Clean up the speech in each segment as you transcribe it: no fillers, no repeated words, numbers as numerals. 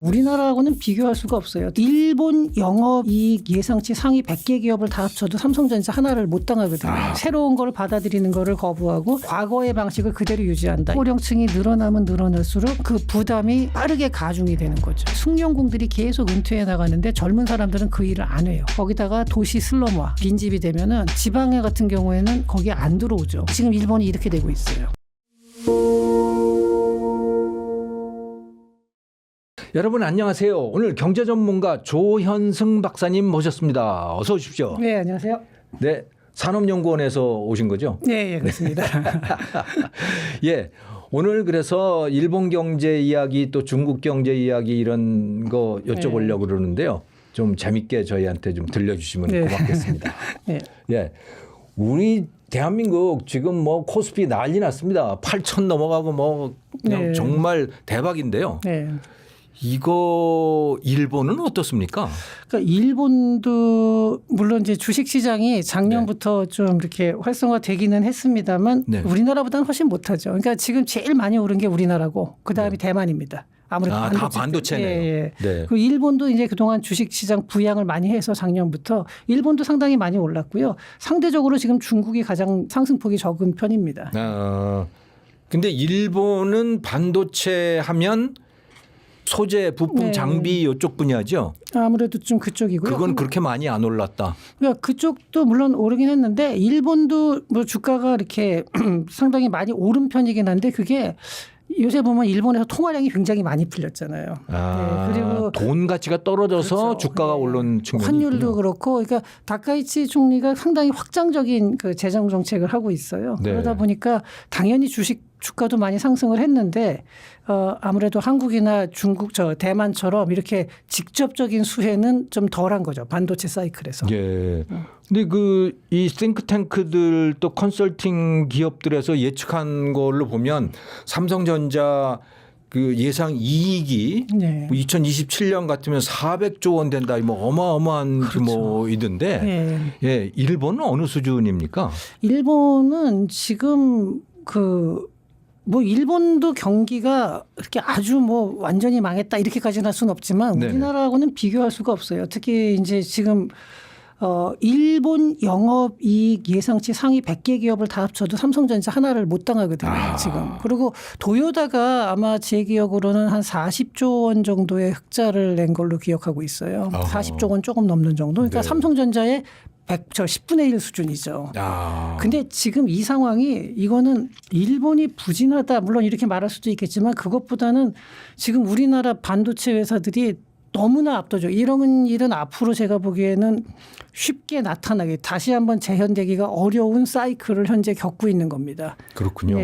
우리나라하고는 비교할 수가 없어요. 일본 영업이익 예상치 상위 100개 기업을 다 합쳐도 삼성전자 하나를 못 당하거든요. 새로운 걸 받아들이는 거를 거부하고 과거의 방식을 그대로 유지한다. 고령층이 늘어나면 늘어날수록 그 부담이 빠르게 가중이 되는 거죠. 숙련공들이 계속 은퇴해 나가는데 젊은 사람들은 그 일을 안 해요. 거기다가 도시 슬럼화, 빈집이 되면은 지방에 같은 경우에는 거기에 안 들어오죠. 지금 일본이 이렇게 되고 있어요. 여러분 안녕하세요. 오늘 경제 전문가 조현승 박사님 모셨습니다. 어서 오십시오. 네, 안녕하세요. 네, 산업연구원에서 오신 거죠? 네, 그렇습니다. 예, 오늘 그래서 일본 경제 이야기 또 중국 경제 이야기 이런 거 여쭤보려고 그러는데요. 좀 재밌게 저희한테 좀 들려주시면 고맙겠습니다. 네. 예, 우리 대한민국 지금 뭐 코스피 난리 났습니다. 8천 넘어가고 뭐 그냥 정말 대박인데요. 네. 이거 일본은 어떻습니까? 그러니까 일본도 물론 이제 주식 시장이 작년부터 좀 이렇게 활성화되기는 했습니다만 우리나라보다는 훨씬 못하죠. 그러니까 지금 제일 많이 오른 게 우리나라고 그 다음이 대만입니다. 아무래도 다 반도체네요. 네. 그리고 일본도 이제 그동안 주식 시장 부양을 많이 해서 작년부터 일본도 상당히 많이 올랐고요. 상대적으로 지금 중국이 가장 상승폭이 적은 편입니다. 근데 일본은 반도체 하면 소재, 부품, 장비 이쪽 분야죠? 아무래도 좀 그쪽이고요. 그건 그렇게 많이 안 올랐다. 그러니까 그쪽도 물론 오르긴 했는데 일본도 뭐 주가가 이렇게 상당히 많이 오른 편이긴 한데 그게 요새 보면 일본에서 통화량이 굉장히 많이 풀렸잖아요. 네, 그리고 돈 가치가 떨어져서 그렇죠. 주가가 오른 측면이 환율도 있군요. 그렇고, 그러니까 다카이치 총리가 상당히 확장적인 그 재정 정책을 하고 있어요. 그러다 보니까 당연히 주가도 많이 상승을 했는데 아무래도 한국이나 중국, 대만처럼 이렇게 직접적인 수혜는 좀 덜한 거죠. 반도체 사이클에서. 예. 근데 이 싱크탱크들 또 컨설팅 기업들에서 예측한 걸로 보면 삼성전자 그 예상 이익이 2027년 같으면 400조 원 된다. 뭐 어마어마한 규모이던데. 예. 일본은 어느 수준입니까? 일본은 지금 뭐 일본도 경기가 이렇게 아주 뭐 완전히 망했다 이렇게까지는 할 수는 없지만 우리나라하고는 비교할 수가 없어요. 특히 이제 지금 일본 영업이익 예상치 상위 100개 기업을 다 합쳐도 삼성전자 하나를 못 당하거든요. 지금. 그리고 도요다가 아마 제 기억으로는 한 40조 원 정도의 흑자를 낸 걸로 기억하고 있어요. 40조 원 조금 넘는 정도. 그러니까 삼성전자의 10분의 1 수준이죠. 근데 지금 이 상황이 이거는 일본이 부진하다 물론 이렇게 말할 수도 있겠지만 그것보다는 지금 우리나라 반도체 회사들이 너무나 압도적. 이런 일은 앞으로 제가 보기에는 쉽게 나타나게 다시 한번 재현되기가 어려운 사이클을 현재 겪고 있는 겁니다. 그렇군요.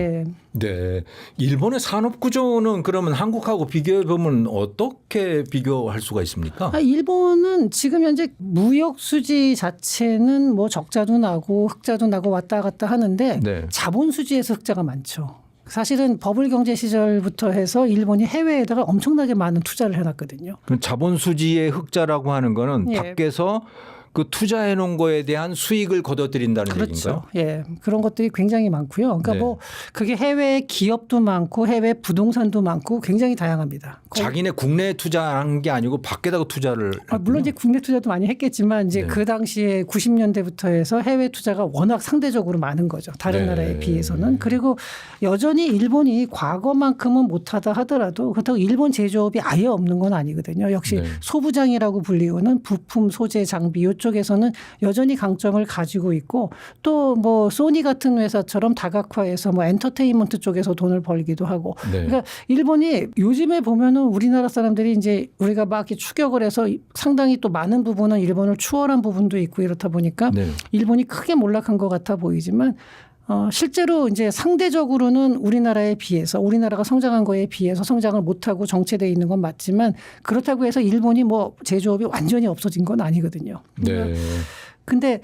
네. 일본의 산업 구조는 그러면 한국하고 비교해 보면 어떻게 비교할 수가 있습니까? 일본은 지금 현재 무역 수지 자체는 뭐 적자도 나고 흑자도 나고 왔다 갔다 하는데 자본 수지에서 흑자가 많죠. 사실은 버블 경제 시절부터 해서 일본이 해외에다가 엄청나게 많은 투자를 해놨거든요. 그럼 자본 수지의 흑자라고 하는 거는 밖에서 그 투자해 놓은 거에 대한 수익을 거둬들인다는 얘기인가요? 예. 그런 것들이 굉장히 많고요. 그러니까 뭐 그게 해외 기업도 많고 해외 부동산도 많고 굉장히 다양합니다. 자기네 국내에 투자한 게 아니고 밖에다가 투자를 물론 이제 국내 투자도 많이 했겠지만 이제 그 당시에 90년대부터 해서 해외 투자가 워낙 상대적으로 많은 거죠. 다른 나라에 비해서는. 그리고 여전히 일본이 과거만큼은 못하다 하더라도 그렇다고 일본 제조업이 아예 없는 건 아니거든요. 역시 소부장이라고 불리우는 부품, 소재, 장비 이쪽에서는 여전히 강점을 가지고 있고 또 뭐 소니 같은 회사처럼 다각화해서 뭐 엔터테인먼트 쪽에서 돈을 벌기도 하고 그러니까 일본이 요즘에 보면은 우리나라 사람들이 이제 우리가 막 이렇게 추격을 해서 상당히 또 많은 부분은 일본을 추월한 부분도 있고 이렇다 보니까 일본이 크게 몰락한 것 같아 보이지만 실제로 이제 상대적으로는 우리나라에 비해서 우리나라가 성장한 거에 비해서 성장을 못하고 정체되어 있는 건 맞지만 그렇다고 해서 일본이 뭐 제조업이 완전히 없어진 건 아니거든요. 근데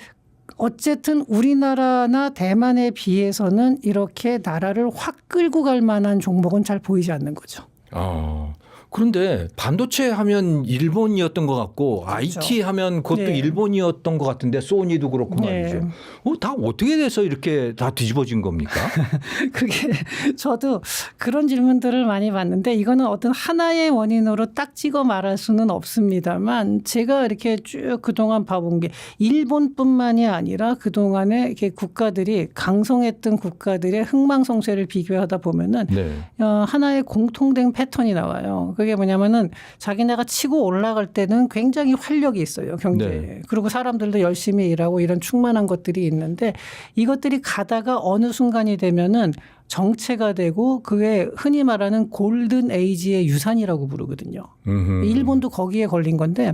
어쨌든 우리나라나 대만에 비해서는 이렇게 나라를 확 끌고 갈 만한 종목은 잘 보이지 않는 거죠. 그런데 반도체 하면 일본이었던 것 같고 그렇죠. IT 하면 그것도 네. 일본이었던 것 같은데 소니도 그렇고 네. 말이죠. 다 어떻게 돼서 이렇게 다 뒤집어진 겁니까? 그게 저도 그런 질문들을 많이 받는데 이거는 어떤 하나의 원인으로 딱 찍어 말할 수는 없습니다만 제가 이렇게 쭉 그동안 봐본 게 일본뿐만이 아니라 그동안에 이렇게 국가들이 강성했던 국가들의 흥망성쇠를 비교하다 보면은 네. 하나의 공통된 패턴이 나와요. 그게 뭐냐면은 자기네가 치고 올라갈 때는 굉장히 활력이 있어요. 경제에. 네. 그리고 사람들도 열심히 일하고 이런 충만한 것들이 있는데 이것들이 가다가 어느 순간이 되면은 정체가 되고 그게 흔히 말하는 골든 에이지의 유산이라고 부르거든요. 일본도 거기에 걸린 건데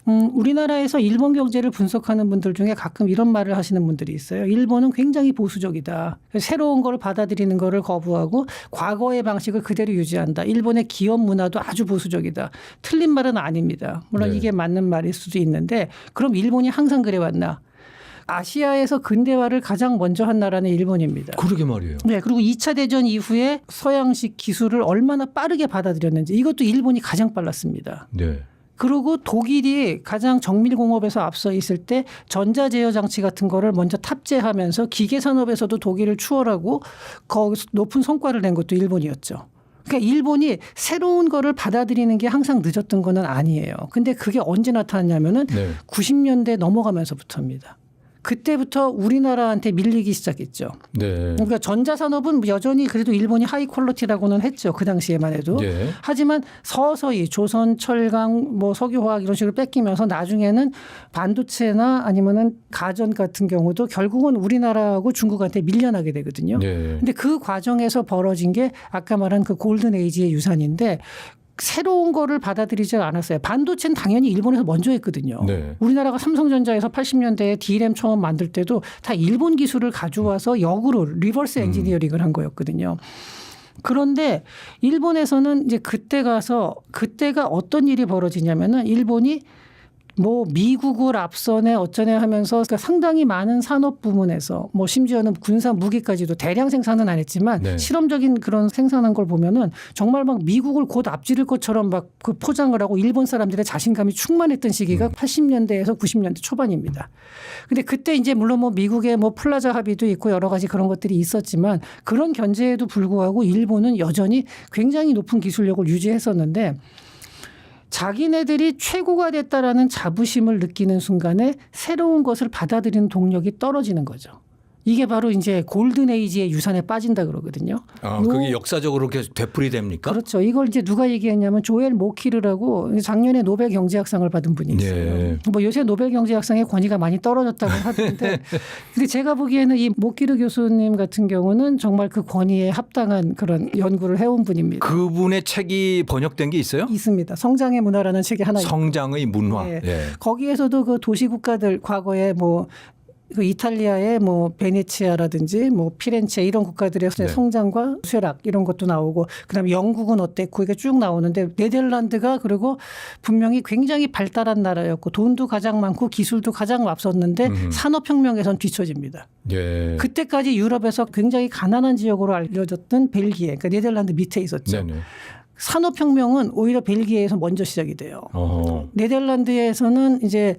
우리나라에서 일본 경제를 분석하는 분들 중에 가끔 이런 말을 하시는 분들이 있어요. 일본은 굉장히 보수적이다. 새로운 걸 받아들이는 거를 거부하고 과거의 방식을 그대로 유지한다. 일본의 기업 문화도 아주 보수적이다. 틀린 말은 아닙니다. 물론 네. 이게 맞는 말일 수도 있는데 그럼 일본이 항상 그래왔나? 아시아에서 근대화를 가장 먼저 한 나라는 일본입니다. 그러게 말이에요. 네, 그리고 2차 대전 이후에 서양식 기술을 얼마나 빠르게 받아들였는지 이것도 일본이 가장 빨랐습니다. 네. 그리고 독일이 가장 정밀공업에서 앞서 있을 때 전자제어 장치 같은 거를 먼저 탑재하면서 기계 산업에서도 독일을 추월하고 거기서 높은 성과를 낸 것도 일본이었죠. 그러니까 일본이 새로운 거를 받아들이는 게 항상 늦었던 건 아니에요. 근데 그게 언제 나타났냐면은 네. 90년대 넘어가면서부터입니다. 그때부터 우리나라한테 밀리기 시작했죠. 네. 그러니까 전자산업은 여전히 그래도 일본이 하이 퀄리티라고는 했죠. 그 당시에만 해도. 네. 하지만 서서히 조선, 철강, 뭐 석유화학 이런 식으로 뺏기면서 나중에는 반도체나 아니면은 가전 같은 경우도 결국은 우리나라하고 중국한테 밀려나게 되거든요. 네. 근데 그 과정에서 벌어진 게 아까 말한 그 골든 에이지의 유산인데 새로운 거를 받아들이지 않았어요. 반도체는 당연히 일본에서 먼저 했거든요. 네. 우리나라가 삼성전자에서 80년대에 D램 처음 만들 때도 다 일본 기술을 가져와서 역으로 리버스 엔지니어링을 한 거였거든요. 그런데 일본에서는 이제 그때 가서 그때가 어떤 일이 벌어지냐면은 일본이 뭐 미국을 앞서네 어쩌네 하면서 그러니까 상당히 많은 산업 부문에서 뭐 심지어는 군사 무기까지도 대량 생산은 안 했지만 네. 실험적인 그런 생산한 걸 보면은 정말 막 미국을 곧 앞지를 것처럼 막 그 포장을 하고 일본 사람들의 자신감이 충만했던 시기가 80년대에서 90년대 초반입니다. 근데 그때 이제 물론 뭐 미국의 뭐 플라자 합의도 있고 여러 가지 그런 것들이 있었지만 그런 견제에도 불구하고 일본은 여전히 굉장히 높은 기술력을 유지했었는데 자기네들이 최고가 됐다라는 자부심을 느끼는 순간에 새로운 것을 받아들이는 동력이 떨어지는 거죠. 이게 바로 이제 골든 에이지의 유산에 빠진다 그러거든요. 아, 그게 역사적으로 계속 되풀이됩니까? 그렇죠. 이걸 이제 누가 얘기했냐면 조엘 모키르라고 작년에 노벨 경제학상을 받은 분이 있어요. 네. 뭐 요새 노벨 경제학상의 권위가 많이 떨어졌다고 하던데 근데 제가 보기에는 이 모키르 교수님 같은 경우는 정말 그 권위에 합당한 그런 연구를 해온 분입니다. 그분의 책이 번역된 게 있어요? 있습니다. 성장의 문화라는 책이 하나 있습니다. 성장의 문화. 네. 네. 거기에서도 그 도시 국가들 과거에 뭐 그 이탈리아의 뭐 베네치아라든지 뭐 피렌체 이런 국가들의 네. 성장과 쇠락 이런 것도 나오고 그다음에 영국은 어땠고 이게 쭉 나오는데 네덜란드가 그리고 분명히 굉장히 발달한 나라였고 돈도 가장 많고 기술도 가장 앞섰는데 산업혁명에선 뒤처집니다. 예. 그때까지 유럽에서 굉장히 가난한 지역으로 알려졌던 벨기에 그러니까 네덜란드 밑에 있었죠. 네네. 산업혁명은 오히려 벨기에에서 먼저 시작이 돼요. 어허. 네덜란드에서는 이제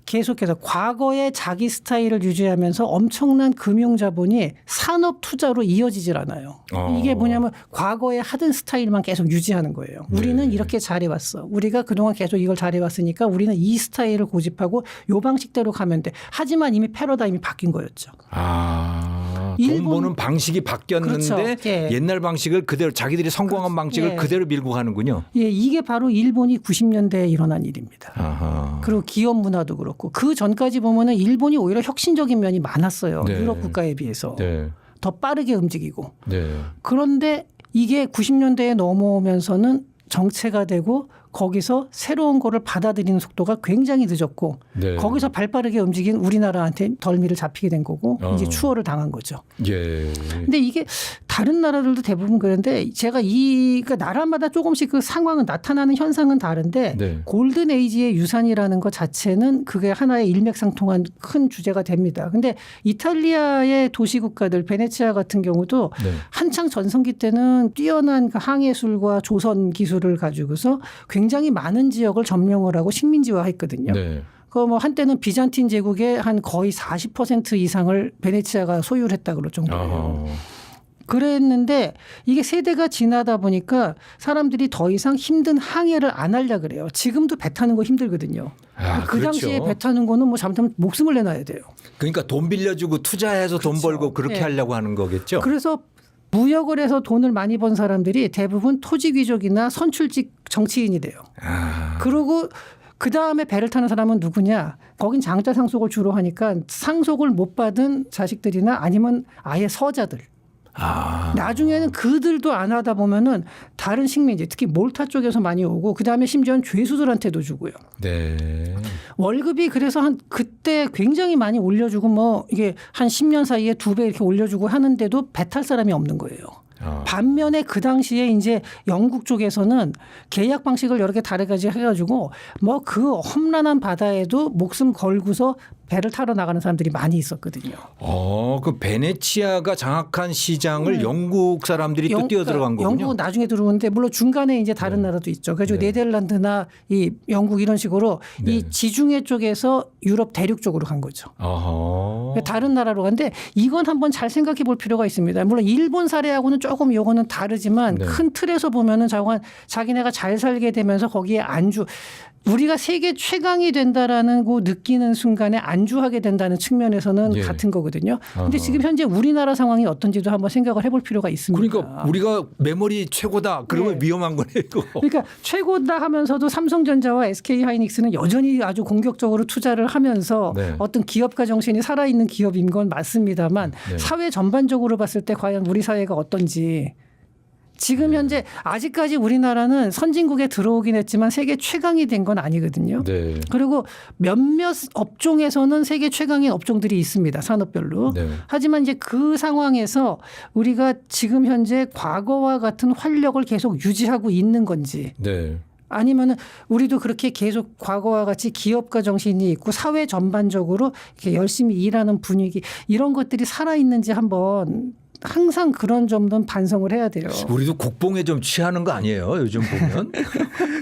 계속해서 과거의 자기 스타일을 유지하면서 엄청난 금융 자본이 산업 투자로 이어지질 않아요. 이게 뭐냐면 과거에 하던 스타일만 계속 유지하는 거예요. 우리는 네. 이렇게 잘해왔어. 우리가 그동안 계속 이걸 잘해왔으니까 우리는 이 스타일을 고집하고 요 방식대로 가면 돼. 하지만 이미 패러다임이 바뀐 거였죠. 아, 일본- 돈 버는 방식이 바뀌었는데 그렇죠. 예. 옛날 방식을 그대로 자기들이 성공한 방식을 예. 그대로 밀고 가는군요. 예, 이게 바로 일본이 90년대에 일어난 일입니다. 아하. 그리고 기업 문화도 그렇고 그 전까지 보면은 일본이 오히려 혁신적인 면이 많았어요. 네. 유럽 국가에 비해서 네. 더 빠르게 움직이고 네. 그런데 이게 90년대에 넘어오면서는 정체가 되고 거기서 새로운 거를 받아들이는 속도가 굉장히 늦었고 네. 거기서 발빠르게 움직인 우리나라한테 덜미를 잡히게 된 거고 이제 추월을 당한 거죠. 예. 근데 이게 다른 나라들도 대부분 그런데 제가 그러니까 나라마다 조금씩 그 상황은 나타나는 현상은 다른데 네. 골든 에이지의 유산이라는 것 자체는 그게 하나의 일맥상통한 큰 주제가 됩니다. 근데 이탈리아의 도시국가들 베네치아 같은 경우도 네. 한창 전성기 때는 뛰어난 그 항해술과 조선 기술을 가지고서 굉장히 많은 지역을 점령을 하고 식민지화했거든요. 네. 그 뭐 한때는 비잔틴 제국의 한 거의 40% 이상을 베네치아가 소유를 했다 그럴 정도예요. 어허. 그랬는데 이게 세대가 지나다 보니까 사람들이 더 이상 힘든 항해를 안 하려 그래요. 지금도 배 타는 거 힘들거든요. 그 그렇죠. 당시에 배 타는 거는 뭐 잘못하면 목숨을 내놔야 돼요. 그러니까 돈 빌려주고 투자해서 돈 그렇죠. 벌고 그렇게 네. 하려고 하는 거겠죠. 그래서 무역을 해서 돈을 많이 번 사람들이 대부분 토지 귀족이나 선출직 정치인이 돼요. 그리고 그 다음에 배를 타는 사람은 누구냐? 거긴 장자 상속을 주로 하니까 상속을 못 받은 자식들이나 아니면 아예 서자들. 나중에는 그들도 안 하다 보면은 다른 식민지 특히 몰타 쪽에서 많이 오고 그다음에 심지어는 죄수들한테도 주고요. 네. 월급이 그래서 한 그때 굉장히 많이 올려주고 뭐 이게 한 10년 사이에 2배 이렇게 올려주고 하는데도 배 탈 사람이 없는 거예요. 반면에 그 당시에 이제 영국 쪽에서는 계약 방식을 여러 개 다르게 해가지고 뭐 그 험난한 바다에도 목숨 걸고서 배를 타러 나가는 사람들이 많이 있었거든요. 그 베네치아가 장악한 시장을 영국 사람들이 또 뛰어들어간 거군요. 영국은 나중에 들어오는데 물론 중간에 이제 다른 나라도 있죠. 그래서 네덜란드나 이 영국 이런 식으로 이 지중해 쪽에서 유럽 대륙 쪽으로 간 거죠. 다른 나라로 간데 이건 한번 잘 생각해 볼 필요가 있습니다. 물론 일본 사례하고는 조금 요거는 다르지만 큰 틀에서 보면은 자기네가 잘 살게 되면서 거기에 우리가 세계 최강이 된다라는 거 느끼는 순간에 안주하게 된다는 측면에서는 같은 거거든요. 그런데 지금 현재 우리나라 상황이 어떤지도 한번 생각을 해볼 필요가 있습니다. 그러니까 우리가 메모리 최고다. 그러면 위험한 거네요. 그러니까 최고다 하면서도 삼성전자와 SK하이닉스는 여전히 아주 공격적으로 투자를 하면서 어떤 기업가 정신이 살아있는 기업인 건 맞습니다만 사회 전반적으로 봤을 때 과연 우리 사회가 어떤지 지금 현재 아직까지 우리나라는 선진국에 들어오긴 했지만 세계 최강이 된 건 아니거든요. 그리고 몇몇 업종에서는 세계 최강인 업종들이 있습니다. 산업별로. 하지만 이제 그 상황에서 우리가 지금 현재 과거와 같은 활력을 계속 유지하고 있는 건지 아니면은 우리도 그렇게 계속 과거와 같이 기업가 정신이 있고 사회 전반적으로 이렇게 열심히 일하는 분위기 이런 것들이 살아있는지 한번 항상 그런 점은 반성을 해야 돼요. 우리도 국뽕에 좀 취하는 거 아니에요? 요즘 보면.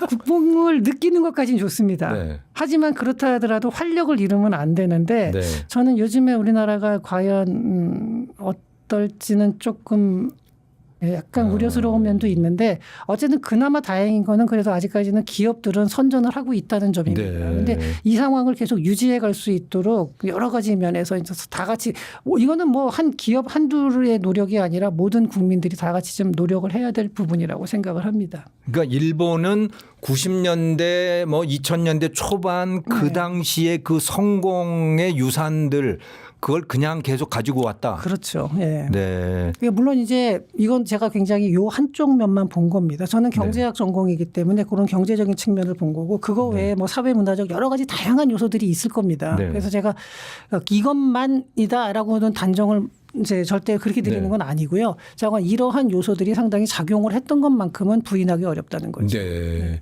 국뽕을 느끼는 것까지는 좋습니다. 하지만 그렇다 하더라도 활력을 잃으면 안 되는데 저는 요즘에 우리나라가 과연 어떨지는 조금 약간 우려스러운 면도 있는데 어쨌든 그나마 다행인 거는 그래도 아직까지는 기업들은 선전을 하고 있다는 점입니다. 그런데 이 상황을 계속 유지해 갈 수 있도록 여러 가지 면에서 이제 다 같이 이거는 뭐 한 기업 한둘의 노력이 아니라 모든 국민들이 다 같이 좀 노력을 해야 될 부분이라고 생각을 합니다. 그러니까 일본은 90년대 뭐 2000년대 초반 그 당시에 그 성공의 유산들 그걸 그냥 계속 가지고 왔다. 그렇죠. 물론 이제 이건 제가 굉장히 요 한쪽 면만 본 겁니다. 저는 경제학 전공이기 때문에 그런 경제적인 측면을 본 거고 그거 외에 뭐 사회 문화적 여러 가지 다양한 요소들이 있을 겁니다. 그래서 제가 이것만이다라고는 단정을 이제 절대 그렇게 드리는 건 아니고요. 제가 이러한 요소들이 상당히 작용을 했던 것만큼은 부인하기 어렵다는 거죠.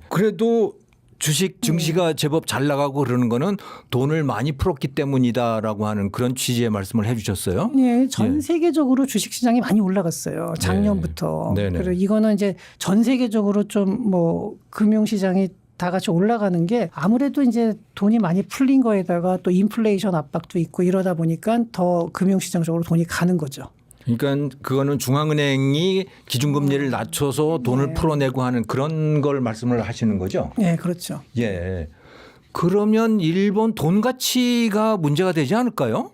그래도 주식 증시가 제법 잘 나가고 그러는 거는 돈을 많이 풀었기 때문이다라고 하는 그런 취지의 말씀을 해 주셨어요. 전 세계적으로 주식 시장이 많이 올라갔어요. 작년부터. 그리고 이거는 이제 전 세계적으로 좀 뭐 금융 시장이 다 같이 올라가는 게 아무래도 이제 돈이 많이 풀린 거에다가 또 인플레이션 압박도 있고 이러다 보니까 더 금융 시장 쪽으로 돈이 가는 거죠. 그러니까 그거는 중앙은행이 기준금리를 낮춰서 돈을 풀어내고 하는 그런 걸 말씀을 하시는 거죠? 그렇죠. 그러면 일본 돈 가치가 문제가 되지 않을까요?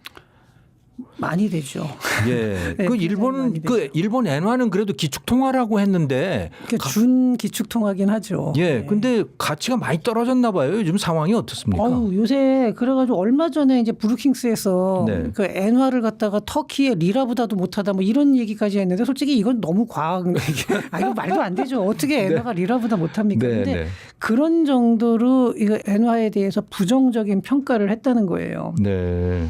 많이 되죠. 예. 네, 그 굉장히 일본 많이 되죠. 일본 엔화는 그래도 기축통화라고 했는데 준 기축통화긴 하죠. 예. 네. 근데 가치가 많이 떨어졌나 봐요. 요즘 상황이 어떻습니까? 요새 그래가지고 얼마 전에 이제 브루킹스에서 네. 그 엔화를 갖다가 터키의 리라보다도 못하다 뭐 이런 얘기까지 했는데 솔직히 이건 너무 과한 이거 말도 안 되죠. 어떻게 엔화가 리라보다 못합니까? 네, 근데 네. 그런 정도로 이거 엔화에 대해서 부정적인 평가를 했다는 거예요. 네.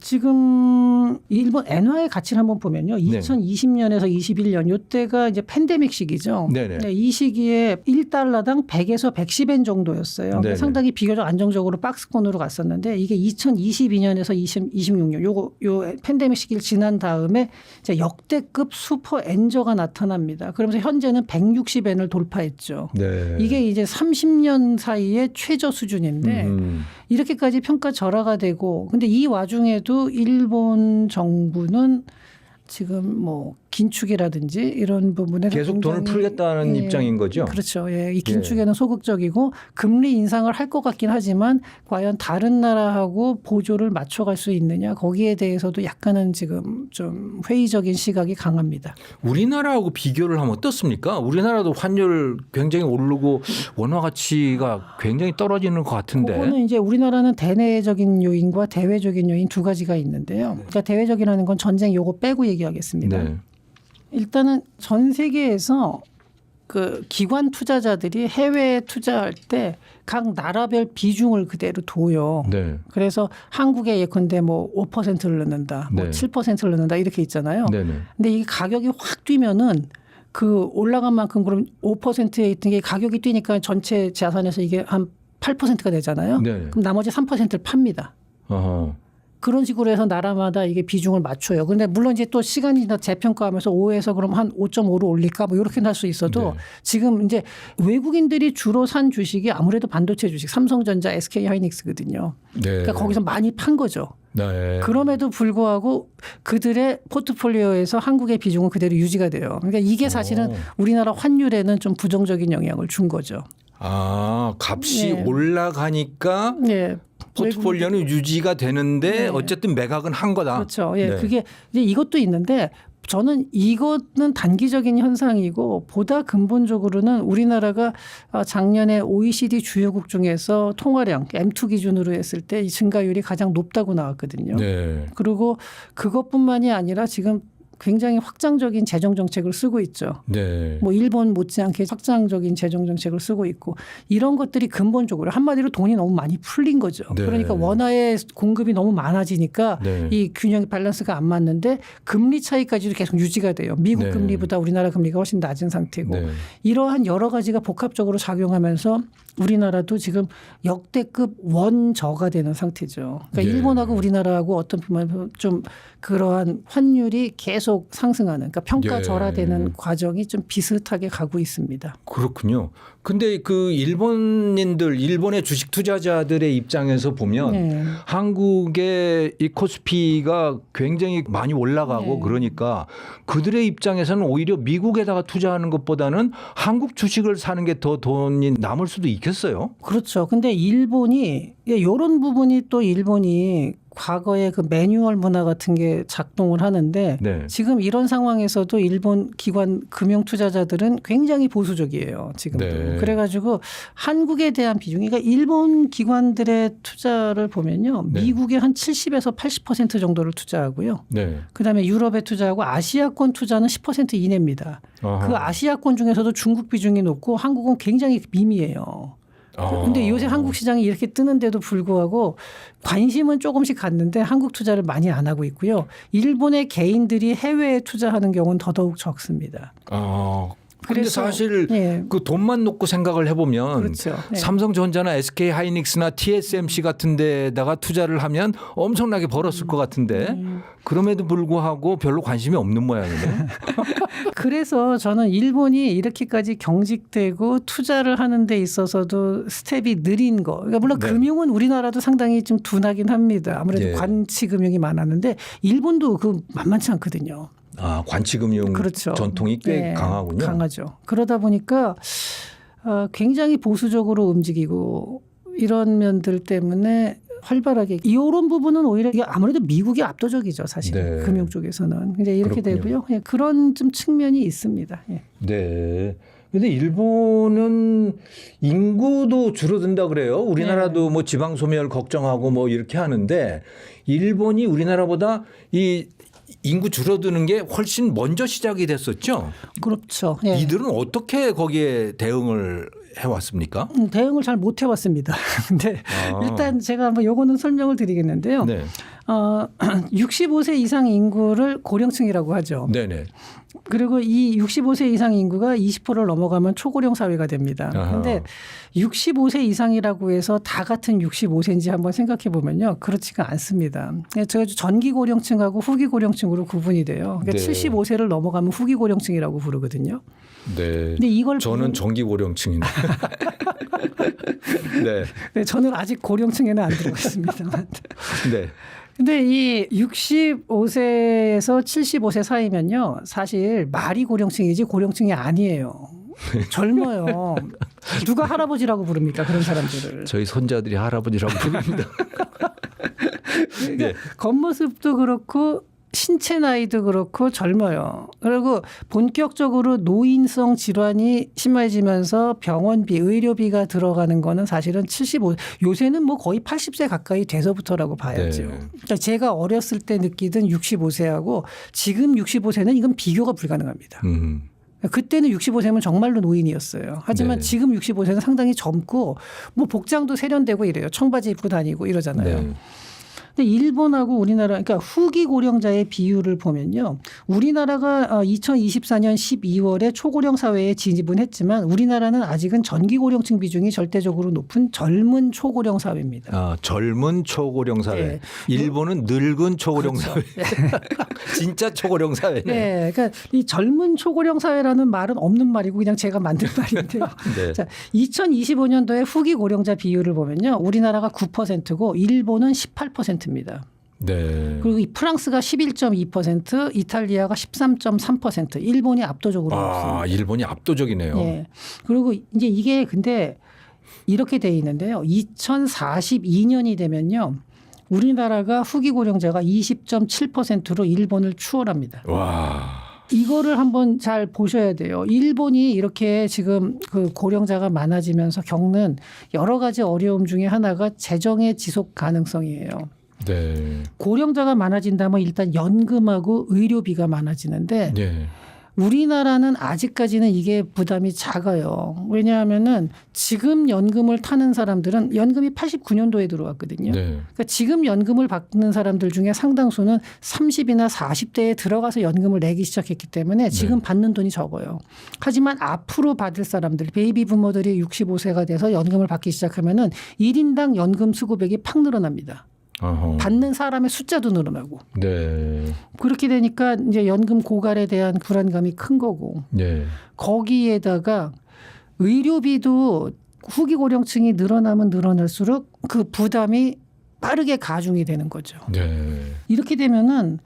지금 일본 엔화의 가치를 한번 보면요. 네. 2020년에서 21년 이때가 이제 팬데믹 시기죠. 네네. 네, 이 시기에 1달러당 100에서 110엔 정도였어요. 그러니까 네네. 상당히 비교적 안정적으로 박스권으로 갔었는데 이게 2022년에서 2026년 요 팬데믹 시기를 지난 다음에 이제 역대급 슈퍼 엔저가 나타납니다. 그러면서 현재는 160엔을 돌파했죠. 네. 이게 이제 30년 사이의 최저 수준인데 이렇게까지 평가 절하가 되고 근데 이 와중에도 일본 정부는 지금 뭐 긴축이라든지 이런 부분에서 계속 돈을 굉장히, 풀겠다는 입장인 거죠. 그렇죠. 예. 이 긴축에는 소극적이고 금리 인상을 할 것 같긴 하지만 과연 다른 나라하고 보조를 맞춰갈 수 있느냐 거기에 대해서도 약간은 지금 좀 회의적인 시각이 강합니다. 우리나라하고 비교를 하면 어떻습니까? 우리나라도 환율 굉장히 오르고 원화 가치가 굉장히 떨어지는 것 같은데. 그거는 이제 우리나라는 대내적인 요인과 대외적인 요인 두 가지가 있는데요. 그러니까 대외적이라는 건 전쟁 요거 빼고 얘기하겠습니다. 네. 일단은 전 세계에서 그 기관 투자자들이 해외에 투자할 때 각 나라별 비중을 그대로 둬요. 네. 그래서 한국에 예컨대 뭐 5%를 넣는다, 뭐 네. 7%를 넣는다 이렇게 있잖아요. 네네. 근데 이 가격이 확 뛰면은 그 올라간 만큼 그럼 5%에 있던 게 가격이 뛰니까 전체 자산에서 이게 한 8%가 되잖아요. 네. 그럼 나머지 3%를 팝니다. 어허. 그런 식으로 해서 나라마다 이게 비중을 맞춰요. 그런데 물론 이제 또 시간이 재평가하면서 5에서 그럼 한 5.5로 올릴까 뭐 이렇게 할 수 있어도 네. 지금 이제 외국인들이 주로 산 주식이 아무래도 반도체 주식, 삼성전자, SK 하이닉스거든요. 네. 그러니까 거기서 많이 판 거죠. 네. 그럼에도 불구하고 그들의 포트폴리오에서 한국의 비중은 그대로 유지가 돼요. 그러니까 이게 사실은 우리나라 환율에는 좀 부정적인 영향을 준 거죠. 아, 값이 네. 올라가니까 네. 포트폴리오는 유지가 되는데 네. 어쨌든 매각은 한 거다. 그렇죠. 예, 네. 그게 이제 이것도 있는데 저는 이거는 단기적인 현상이고 보다 근본적으로는 우리나라가 작년에 OECD 주요국 중에서 통화량 M2 기준으로 했을 때 이 증가율이 가장 높다고 나왔거든요. 네. 그리고 그것뿐만이 아니라 지금 굉장히 확장적인 재정 정책을 쓰고 있죠. 네. 뭐 일본 못지않게 확장적인 재정 정책을 쓰고 있고 이런 것들이 근본적으로 한마디로 돈이 너무 많이 풀린 거죠. 네. 그러니까 원화의 공급이 너무 많아지니까 네. 이 균형 밸런스가 안 맞는데 금리 차이까지도 계속 유지가 돼요. 미국 네. 금리보다 우리나라 금리가 훨씬 낮은 상태고 네. 이러한 여러 가지가 복합적으로 작용하면서 우리나라도 지금 역대급 원저가 되는 상태죠. 그러니까 네. 일본하고 우리나라하고 어떤 부분에서 좀 그러한 환율이 계속 상승하는 그러니까 평가절하되는 예. 과정이 좀 비슷하게 가고 있습니다. 그렇군요. 근데 그 일본의 주식 투자자들의 입장에서 보면 네. 한국의 이 코스피가 굉장히 많이 올라가고 네. 그러니까 그들의 입장에서는 오히려 미국에다가 투자하는 것보다는 한국 주식을 사는 게 더 돈이 남을 수도 있겠어요. 그렇죠. 근데 일본이 이런 부분이 또 일본이 과거에 그 매뉴얼 문화 같은 게 작동을 하는데 네. 지금 이런 상황에서도 일본 기관 금융 투자자들은 굉장히 보수적이에요. 지금도. 네. 그래가지고 한국에 대한 비중이 그러니까 일본 기관들의 투자를 보면요. 네. 미국에 한 70에서 80% 정도를 투자하고요. 네. 그다음에 유럽에 투자하고 아시아권 투자는 10% 이내입니다. 아하. 그 아시아권 중에서도 중국 비중이 높고 한국은 굉장히 미미해요. 근데 요새 한국 시장이 이렇게 뜨는데도 불구하고 관심은 조금씩 갔는데 한국 투자를 많이 안 하고 있고요. 일본의 개인들이 해외에 투자하는 경우는 더더욱 적습니다. 근데 그래서, 사실 예. 그 돈만 놓고 생각을 해보면 그렇죠. 네. 삼성전자나 SK 하이닉스나 TSMC 같은 데다가 투자를 하면 엄청나게 벌었을 것 같은데 그럼에도 불구하고 별로 관심이 없는 모양이네요. 그래서 저는 일본이 이렇게까지 경직되고 투자를 하는 데 있어서도 스텝이 느린 거. 그러니까 물론 네. 금융은 우리나라도 상당히 좀 둔하긴 합니다. 아무래도 예. 관치 금융이 많았는데 일본도 그 만만치 않거든요. 아, 관치금융 그렇죠. 전통이 꽤 네, 강하군요. 강하죠. 그러다 보니까 굉장히 보수적으로 움직이고 이런 면들 때문에 활발하게 이런 부분은 오히려 이게 아무래도 미국이 압도적이죠 사실 네. 금융 쪽에서는 이제 이렇게 그렇군요. 되고요. 예, 그런 좀 측면이 있습니다. 예. 네. 근데 일본은 인구도 줄어든다 그래요. 우리나라도 뭐 지방 소멸 걱정하고 뭐 이렇게 하는데 일본이 우리나라보다 이 인구 줄어드는 게 훨씬 먼저 시작이 됐었죠. 그렇죠. 예. 이들은 어떻게 거기에 대응을 해왔습니까? 대응을 잘 못 해왔습니다. 근데 아. 일단 제가 한번 요거는 설명을 드리겠는데요. 네. 65세 이상 인구를 고령층이라고 하죠. 네네. 그리고 이 65세 이상 인구가 20%를 넘어가면 초고령 사회가 됩니다. 그런데 65세 이상이라고 해서 다 같은 65세인지 한번 생각해 보면요. 그렇지가 않습니다. 제가 전기 고령층하고 후기 고령층으로 구분이 돼요. 그러니까 네. 75세를 넘어가면 후기 고령층이라고 부르거든요. 네. 근데 이걸 저는 전기 고령층인데. 네. 네, 저는 아직 고령층에는 안 들어가 있습니다만. 네. 근데 이 65세에서 75세 사이면요. 사실 말이 고령층이지 고령층이 아니에요. 젊어요. 누가 할아버지라고 부릅니까? 그런 사람들을. 저희 손자들이 할아버지라고 부릅니다. 그러니까 네. 겉모습도 그렇고 신체 나이도 그렇고 젊어요. 그리고 본격적으로 노인성 질환이 심해지면서 병원비, 의료비가 들어가는 거는 사실은 75, 요새는 뭐 거의 80세 가까이 돼서부터라고 봐야죠. 네. 그러니까 제가 어렸을 때 느끼던 65세하고 지금 65세는 이건 비교가 불가능합니다. 그때는 65세면 정말로 노인이었어요. 하지만 네. 지금 65세는 상당히 젊고 뭐 복장도 세련되고 이래요. 청바지 입고 다니고 이러잖아요. 네. 근데 일본하고 우리나라, 그러니까 후기 고령자의 비율을 보면요. 우리나라가 2024년 12월에 초고령 사회에 진입은 했지만 우리나라는 아직은 전기 고령층 비중이 절대적으로 높은 젊은 초고령 사회입니다. 아, 젊은 초고령 사회. 네. 일본은 늙은 초고령 그렇죠. 사회. 진짜 초고령 사회네. 네, 그러니까 이 젊은 초고령 사회라는 말은 없는 말이고 그냥 제가 만든 말인데요. 네. 자, 2025년도에 후기 고령자 비율을 보면요, 우리나라가 9%고 일본은 18%입니다. 네. 그리고 이 프랑스가 11.2%, 이탈리아가 13.3%, 일본이 압도적으로 높습니다. 아, 일본이 압도적이네요. 네. 그리고 이제 이게 근데 이렇게 돼 있는데요. 2042년이 되면요. 우리나라가 후기 고령자가 20.7%로 일본을 추월합니다. 와. 이거를 한번 잘 보셔야 돼요. 일본이 이렇게 지금 그 고령자가 많아지면서 겪는 여러 가지 어려움 중에 하나가 재정의 지속 가능성이에요. 네. 고령자가 많아진다면 일단 연금하고 의료비가 많아지는데 네. 우리나라는 아직까지는 이게 부담이 작아요. 왜냐하면은 지금 연금을 타는 사람들은 연금이 89년도에 들어왔거든요. 네. 그러니까 지금 연금을 받는 사람들 중에 상당수는 30이나 40대에 들어가서 연금을 내기 시작했기 때문에 지금 받는 돈이 적어요. 하지만 앞으로 받을 사람들, 베이비 부모들이 65세가 돼서 연금을 받기 시작하면은 1인당 연금 수급액이 팍 늘어납니다. 어허. 받는 사람의 숫자도 늘어나고. 네. 그렇게 되니까 이제 연금 고갈에 대한 불안감이 큰 거고. 네. 거기에다가 의료비도 후기 고령층이 늘어나면 늘어날수록 그 부담이 빠르게 가중이 되는 거죠. 네. 이렇게 되면은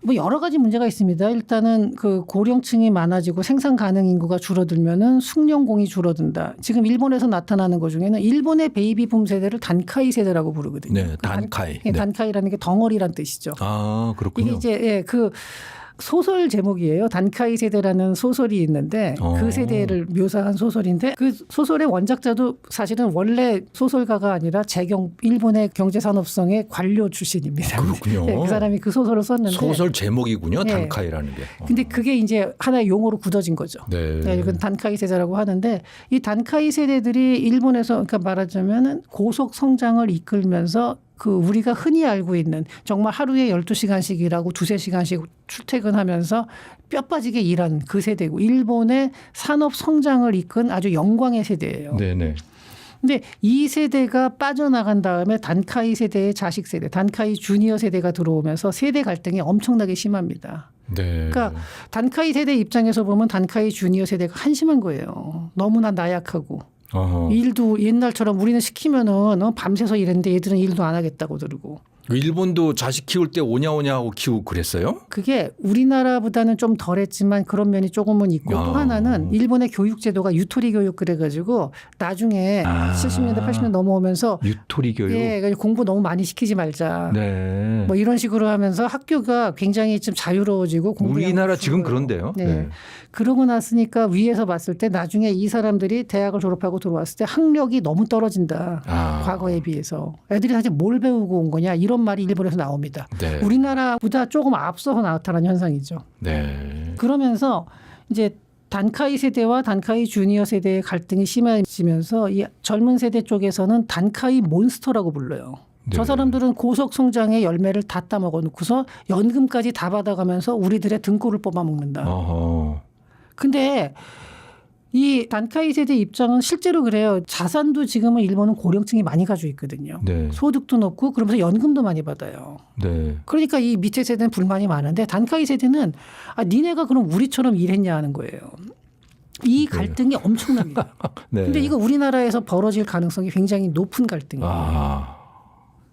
뭐 여러 가지 문제가 있습니다. 일단은 그 고령층이 많아지고 생산 가능 인구가 줄어들면은 숙련공이 줄어든다. 지금 일본에서 나타나는 것 중에는 일본의 베이비 붐 세대를 단카이 세대라고 부르거든요. 네. 단카이. 예, 네. 단카이라는 게 덩어리란 뜻이죠. 아, 그렇군요. 이게 이제 예, 그 소설 제목이에요. 단카이 세대라는 소설이 있는데 그 세대를 묘사한 소설인데 그 소설의 원작자도 사실은 원래 소설가가 아니라 일본의 경제산업성의 관료 출신입니다. 그렇군요. 네, 그 사람이 그 소설을 썼는데 소설 제목이군요. 네. 단카이라는 게. 근데 그게 이제 하나의 용어로 굳어진 거죠. 네. 네, 이건 단카이 세대라고 하는데 이 단카이 세대들이 일본에서 그러니까 말하자면은 고속 성장을 이끌면서 그 우리가 흔히 알고 있는 정말 하루에 12시간씩 일하고 2-3시간씩 출퇴근하면서 뼈 빠지게 일한 그 세대고 일본의 산업 성장을 이끈 아주 영광의 세대예요. 네네. 근데 이 세대가 빠져나간 다음에 단카이 세대의 자식 세대, 단카이 주니어 세대가 들어오면서 세대 갈등이 엄청나게 심합니다. 네. 그러니까 단카이 세대 입장에서 보면 단카이 주니어 세대가 한심한 거예요. 너무나 나약하고. 어허. 일도 옛날처럼 우리는 시키면은 밤새서 일했는데 얘들은 일도 안 하겠다고 그러고. 일본도 자식 키울 때 오냐오냐 하고 키우고 그랬어요? 그게 우리나라보다는 좀 덜했지만 그런 면이 조금은 있고 또 하나는 일본의 교육 제도가 유토리 교육 그래가지고 나중에 70년대 80년대 넘어오면서 유토리 교육. 예, 그러니까 공부 너무 많이 시키지 말자. 네. 뭐 이런 식으로 하면서 학교가 굉장히 좀 자유로워지고 공부 우리나라 양도 지금 줄어요. 그런데요. 네. 네. 그러고 났으니까 위에서 봤을 때 나중에 이 사람들이 대학을 졸업하고 들어왔을 때 학력이 너무 떨어진다. 과거에 비해서. 애들이 사실 뭘 배우고 온 거냐 이런 말이 일본에서 나옵니다. 네. 우리나라보다 조금 앞서서 나타난 현상이죠. 네. 그러면서 이제 단카이 세대와 단카이 주니어 세대의 갈등이 심해지면서 이 젊은 세대 쪽에서는 단카이 몬스터라고 불러요. 네. 저 사람들은 고속 성장의 열매를 다 따먹어 놓고서 연금까지 다 받아가면서 우리들의 등골을 뽑아먹는다. 어허. 근데 이 단카이 세대 입장은 실제로 그래요. 자산도 지금은 일본은 고령층이 많이 가지고 있거든요. 네. 소득도 높고 그러면서 연금도 많이 받아요. 네. 그러니까 이 밑에 세대는 불만이 많은데 단카이 세대는 니네가 그럼 우리처럼 일했냐 하는 거예요. 이 갈등이 엄청납니다. 네. 근데 이거 우리나라에서 벌어질 가능성이 굉장히 높은 갈등이에요. 아,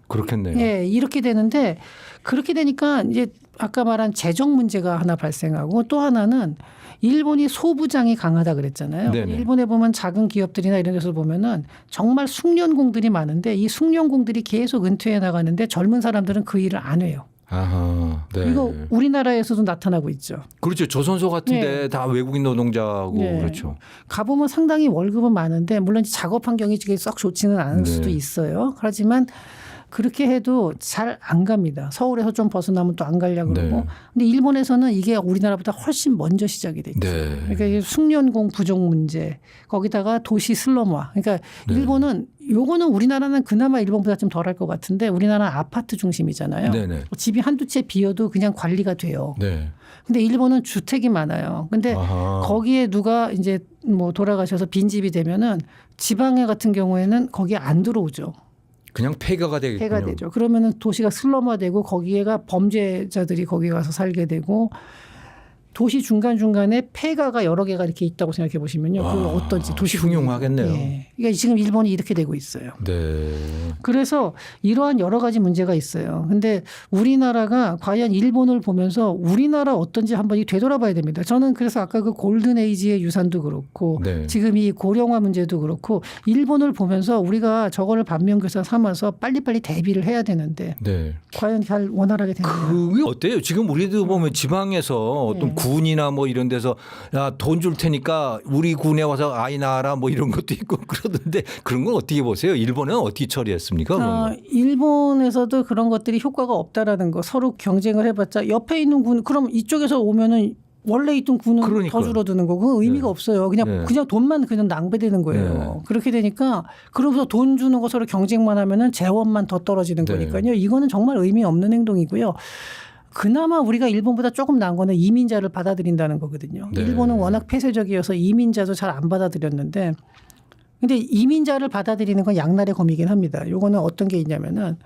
그렇겠네요. 예, 이렇게 되는데 그렇게 되니까 이제 아까 말한 재정 문제가 하나 발생하고 또 하나는 일본이 소부장이 강하다 그랬잖아요. 네네. 일본에 보면 작은 기업들이나 이런 데서 보면은 정말 숙련공들이 많은데 이 숙련공들이 계속 은퇴해 나가는데 젊은 사람들은 그 일을 안 해요. 아하. 네. 이거 우리나라에서도 나타나고 있죠. 그렇죠. 조선소 같은데 다 외국인 노동자고 네. 그렇죠. 가보면 상당히 월급은 많은데 물론 작업 환경이 썩 좋지는 않을 네. 수도 있어요. 하지만 그렇게 해도 잘 안 갑니다. 서울에서 좀 벗어나면 또 안 가려고 그러고. 네. 근데 일본에서는 이게 우리나라보다 훨씬 먼저 시작이 됐죠. 네. 그러니까 이게 숙련공 부족 문제, 거기다가 도시 슬럼화. 그러니까 네. 일본은 요거는 우리나라는 그나마 일본보다 좀 덜할 것 같은데 우리나라는 아파트 중심이잖아요. 네네. 집이 한두 채 비어도 그냥 관리가 돼요. 네. 근데 일본은 주택이 많아요. 근데 아하. 거기에 누가 이제 뭐 돌아가셔서 빈집이 되면은 지방에 같은 경우에는 거기에 안 들어오죠. 그냥 폐가가 되겠군요. 폐가 되죠. 그러면은 도시가 슬럼화되고 거기에가 범죄자들이 거기 가서 살게 되고 도시 중간중간에 폐가가 여러 개가 이렇게 있다고 생각해 보시면요. 그걸 어떤지 도시 흉흉하겠네요. 예. 그러니까 지금 일본이 이렇게 되고 있어요. 네. 그래서 이러한 여러 가지 문제가 있어요. 근데 우리나라가 과연 일본을 보면서 우리나라 어떤지 한번 되돌아봐야 됩니다. 저는 그래서 아까 그 골든 에이지의 유산도 그렇고 네. 지금 이 고령화 문제도 그렇고 일본을 보면서 우리가 저거를 반면교사 삼아서 빨리빨리 대비를 해야 되는데 네. 과연 잘 원활하게 되느냐. 그게 어때요? 지금 우리도 보면 지방에서 어떤 네. 군이나 뭐 이런 데서 야, 돈 줄 테니까 우리 군에 와서 아이 낳아라 뭐 이런 것도 있고 그러던데 그런 건 어떻게 보세요? 일본은 어떻게 처리했습니까? 그런 거? 일본에서도 그런 것들이 효과가 없다라는 거 서로 경쟁을 해봤자 옆에 있는 군 그럼 이쪽에서 오면은 원래 있던 군은 그러니까요. 더 줄어드는 거고 그건 의미가 네. 없어요. 그냥 네. 그냥 돈만 그냥 낭비되는 거예요. 네. 그렇게 되니까 그러면서 돈 주는 거 서로 경쟁만 하면은 재원만 더 떨어지는 네. 거니까요. 이거는 정말 의미 없는 행동이고요. 그나마 우리가 일본보다 조금 나은 거는 이민자를 받아들인다는 거거든요. 네. 일본은 워낙 폐쇄적이어서 이민자도 잘 안 받아들였는데 근데 이민자를 받아들이는 건 양날의 검이긴 합니다. 요거는 어떤 게 있냐면은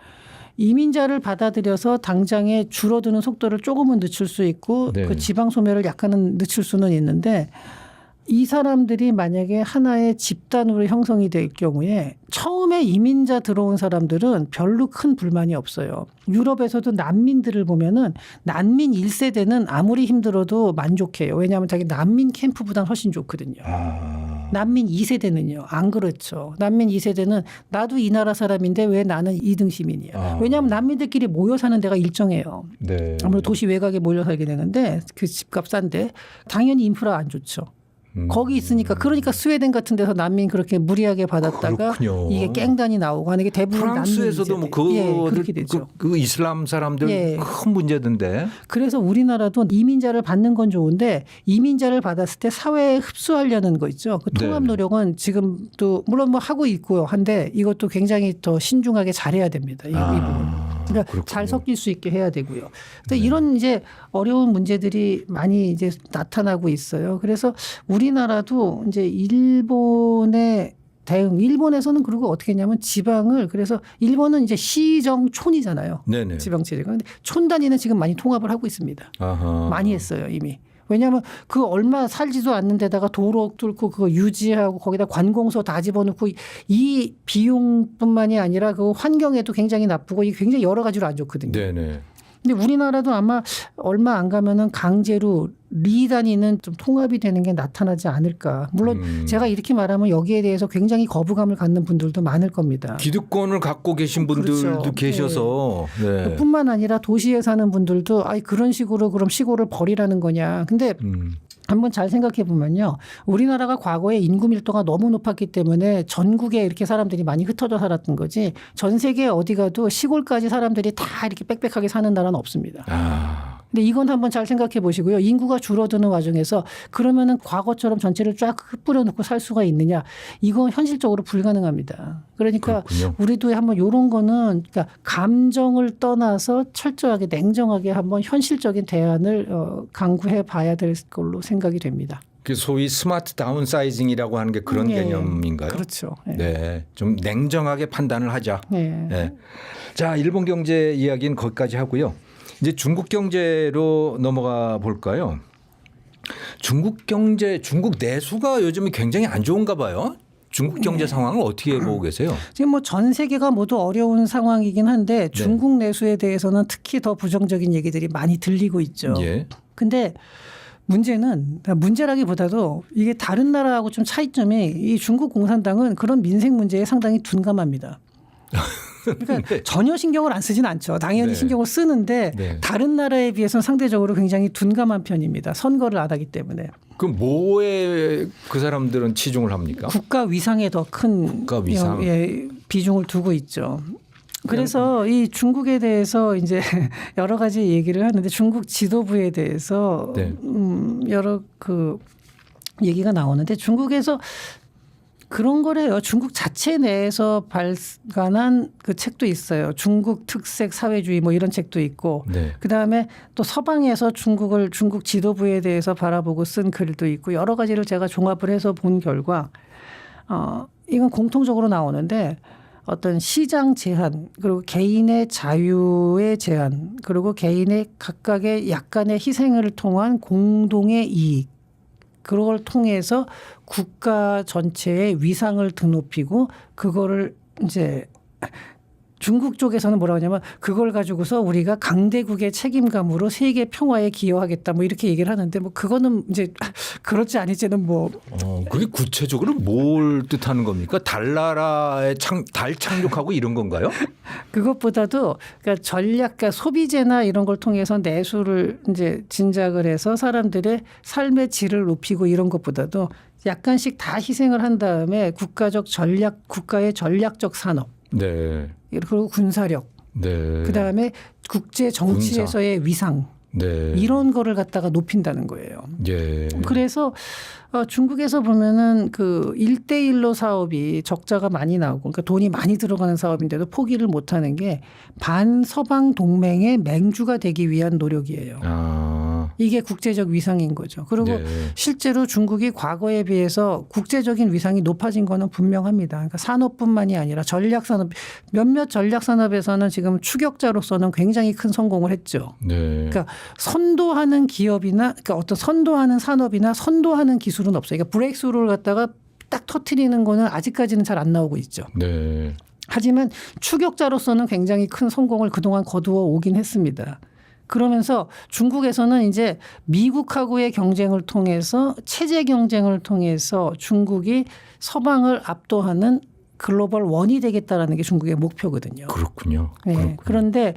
이민자를 받아들여서 당장에 줄어드는 속도를 조금은 늦출 수 있고 네. 그 지방 소멸을 약간은 늦출 수는 있는데 이 사람들이 만약에 하나의 집단으로 형성이 될 경우에 처음에 이민자 들어온 사람들은 별로 큰 불만이 없어요. 유럽에서도 난민들을 보면은 난민 1세대는 아무리 힘들어도 만족해요. 왜냐하면 자기 난민 캠프보다 훨씬 좋거든요. 난민 2세대는요. 안 그렇죠. 난민 2세대는 나도 이 나라 사람인데 왜 나는 2등 시민이야. 왜냐하면 난민들끼리 모여 사는 데가 일정해요. 네. 아무래도 도시 외곽에 몰려 살게 되는데 그 집값 싼데 당연히 인프라 안 좋죠. 거기 있으니까 그러니까 스웨덴 같은 데서 난민 그렇게 무리하게 받았다가 그렇군요. 이게 깽단이 나오고 하는 게 대부분 프랑스에서도 뭐 그렇게 되죠. 그 이슬람 사람들 예. 큰 문제던데. 그래서 우리나라도 이민자를 받는 건 좋은데 이민자를 받았을 때 사회에 흡수하려는 거 있죠. 그 통합 네. 노력은 지금도 물론 뭐 하고 있고요. 한데 이것도 굉장히 더 신중하게 잘해야 됩니다. 이 부분. 그러니까 그렇군요. 잘 섞일 수 있게 해야 되고요. 근데 이런 이제 어려운 문제들이 많이 이제 나타나고 있어요. 그래서 우리나라도 이제 일본의 대응, 일본에서는 그리고 어떻게 했냐면 지방을 그래서 일본은 이제 시정촌이잖아요. 네네. 지방 체제가. 근데 촌 단위는 지금 많이 통합을 하고 있습니다. 아하. 많이 했어요 이미. 왜냐하면 그 얼마 살지도 않는 데다가 도로 뚫고 그거 유지하고 거기다 관공서 다 집어넣고 이 비용뿐만이 아니라 그 환경에도 굉장히 나쁘고 이게 굉장히 여러 가지로 안 좋거든요. 네네. 근데 우리나라도 아마 얼마 안 가면은 강제로 리단위는 좀 통합이 되는 게 나타나지 않을까. 물론 제가 이렇게 말하면 여기에 대해서 굉장히 거부감을 갖는 분들도 많을 겁니다. 기득권을 갖고 계신 분들도 그렇죠. 계셔서. 네. 뿐만 아니라 도시에 사는 분들도 아이 그런 식으로 그럼 시골을 버리라는 거냐. 근데 한번 잘 생각해 보면요. 우리나라가 과거에 인구 밀도가 너무 높았기 때문에 전국에 이렇게 사람들이 많이 흩어져 살았던 거지 전 세계 어디 가도 시골까지 사람들이 다 이렇게 빽빽하게 사는 나라는 없습니다. 아. 근데 이건 한번 잘 생각해 보시고요. 인구가 줄어드는 와중에서 그러면은 과거처럼 전체를 쫙 흩뿌려 놓고 살 수가 있느냐. 이건 현실적으로 불가능합니다. 그러니까 그렇군요. 우리도 한번 이런 거는 그러니까 감정을 떠나서 철저하게 냉정하게 한번 현실적인 대안을 강구해 봐야 될 걸로 생각이 됩니다. 그 소위 스마트 다운사이징이라고 하는 게 그런 예, 개념인가요? 그렇죠. 예. 네. 좀 냉정하게 판단을 하자. 예. 네. 자, 일본 경제 이야기는 거기까지 하고요. 이제 중국 경제로 넘어가 볼까요? 중국 경제, 중국 내수가 요즘에 굉장히 안 좋은가 봐요. 중국 경제 상황을 어떻게 보고 계세요? 지금 뭐 전 세계가 모두 어려운 상황이긴 한데 중국 내수에 대해서는 특히 더 부정적인 얘기들이 많이 들리고 있죠. 예. 근데 문제라기보다도 이게 다른 나라하고 좀 차이점이 이 중국 공산당은 그런 민생 문제에 상당히 둔감합니다. 그러니까 네. 전혀 신경을 안 쓰진 않죠. 당연히 네. 신경을 쓰는데 네. 다른 나라에 비해서는 상대적으로 굉장히 둔감한 편입니다. 선거를 안 하기 때문에. 그럼 뭐에 그 사람들은 치중을 합니까? 국가 위상에 더 큰 국가 위상. 비중을 두고 있죠. 그래서 이 중국에 대해서 이제 여러 가지 얘기를 하는데 중국 지도부에 대해서 네. 여러 그 얘기가 나오는데 중국에서 그런 거래요. 중국 자체 내에서 발간한 그 책도 있어요. 중국 특색 사회주의 뭐 이런 책도 있고 네. 그다음에 또 서방에서 중국 지도부에 대해서 바라보고 쓴 글도 있고 여러 가지를 제가 종합을 해서 본 결과 이건 공통적으로 나오는데 어떤 시장 제한 그리고 개인의 자유의 제한 그리고 개인의 각각의 약간의 희생을 통한 공동의 이익 그걸 통해서 국가 전체의 위상을 드높이고 그거를 이제 중국 쪽에서는 뭐라고 하냐면 그걸 가지고서 우리가 강대국의 책임감으로 세계 평화에 기여하겠다 뭐 이렇게 얘기를 하는데 뭐 그거는 이제 그렇지 않을지는 뭐 그게 구체적으로 뭘 뜻하는 겁니까? 달나라의 달 착륙하고 이런 건가요? 그것보다도 그러니까 전략가 소비재나 이런 걸 통해서 내수를 이제 진작을 해서 사람들의 삶의 질을 높이고 이런 것보다도 약간씩 다 희생을 한 다음에 국가의 전략적 산업 네. 그리고 군사력 네. 그다음에 국제 정치에서의 위상 네. 이런 거를 갖다가 높인다는 거예요. 예. 그래서 중국에서 보면은 그 1대1로 사업이 적자가 많이 나오고 그러니까 돈이 많이 들어가는 사업인데도 포기를 못 하는 게 반서방 동맹의 맹주가 되기 위한 노력이에요. 이게 국제적 위상인 거죠. 그리고 네. 실제로 중국이 과거에 비해서 국제적인 위상이 높아진 거는 분명합니다. 그러니까 산업뿐만이 아니라 전략산업 몇몇 전략산업에서는 지금 추격자로서는 굉장히 큰 성공을 했죠. 네. 그러니까 선도하는 기업이나 그러니까 어떤 선도하는 산업이나 선도하는 기술은 없어요. 그러니까 브레이크스루를 갖다가 딱 터트리는 거는 아직까지는 잘 안 나오고 있죠. 네. 하지만 추격자로서는 굉장히 큰 성공을 그동안 거두어 오긴 했습니다. 그러면서 중국에서는 이제 미국하고의 경쟁을 통해서 체제 경쟁을 통해서 중국이 서방을 압도하는 글로벌 원이 되겠다라는 게 중국의 목표거든요. 그렇군요. 네. 그렇군요. 그런데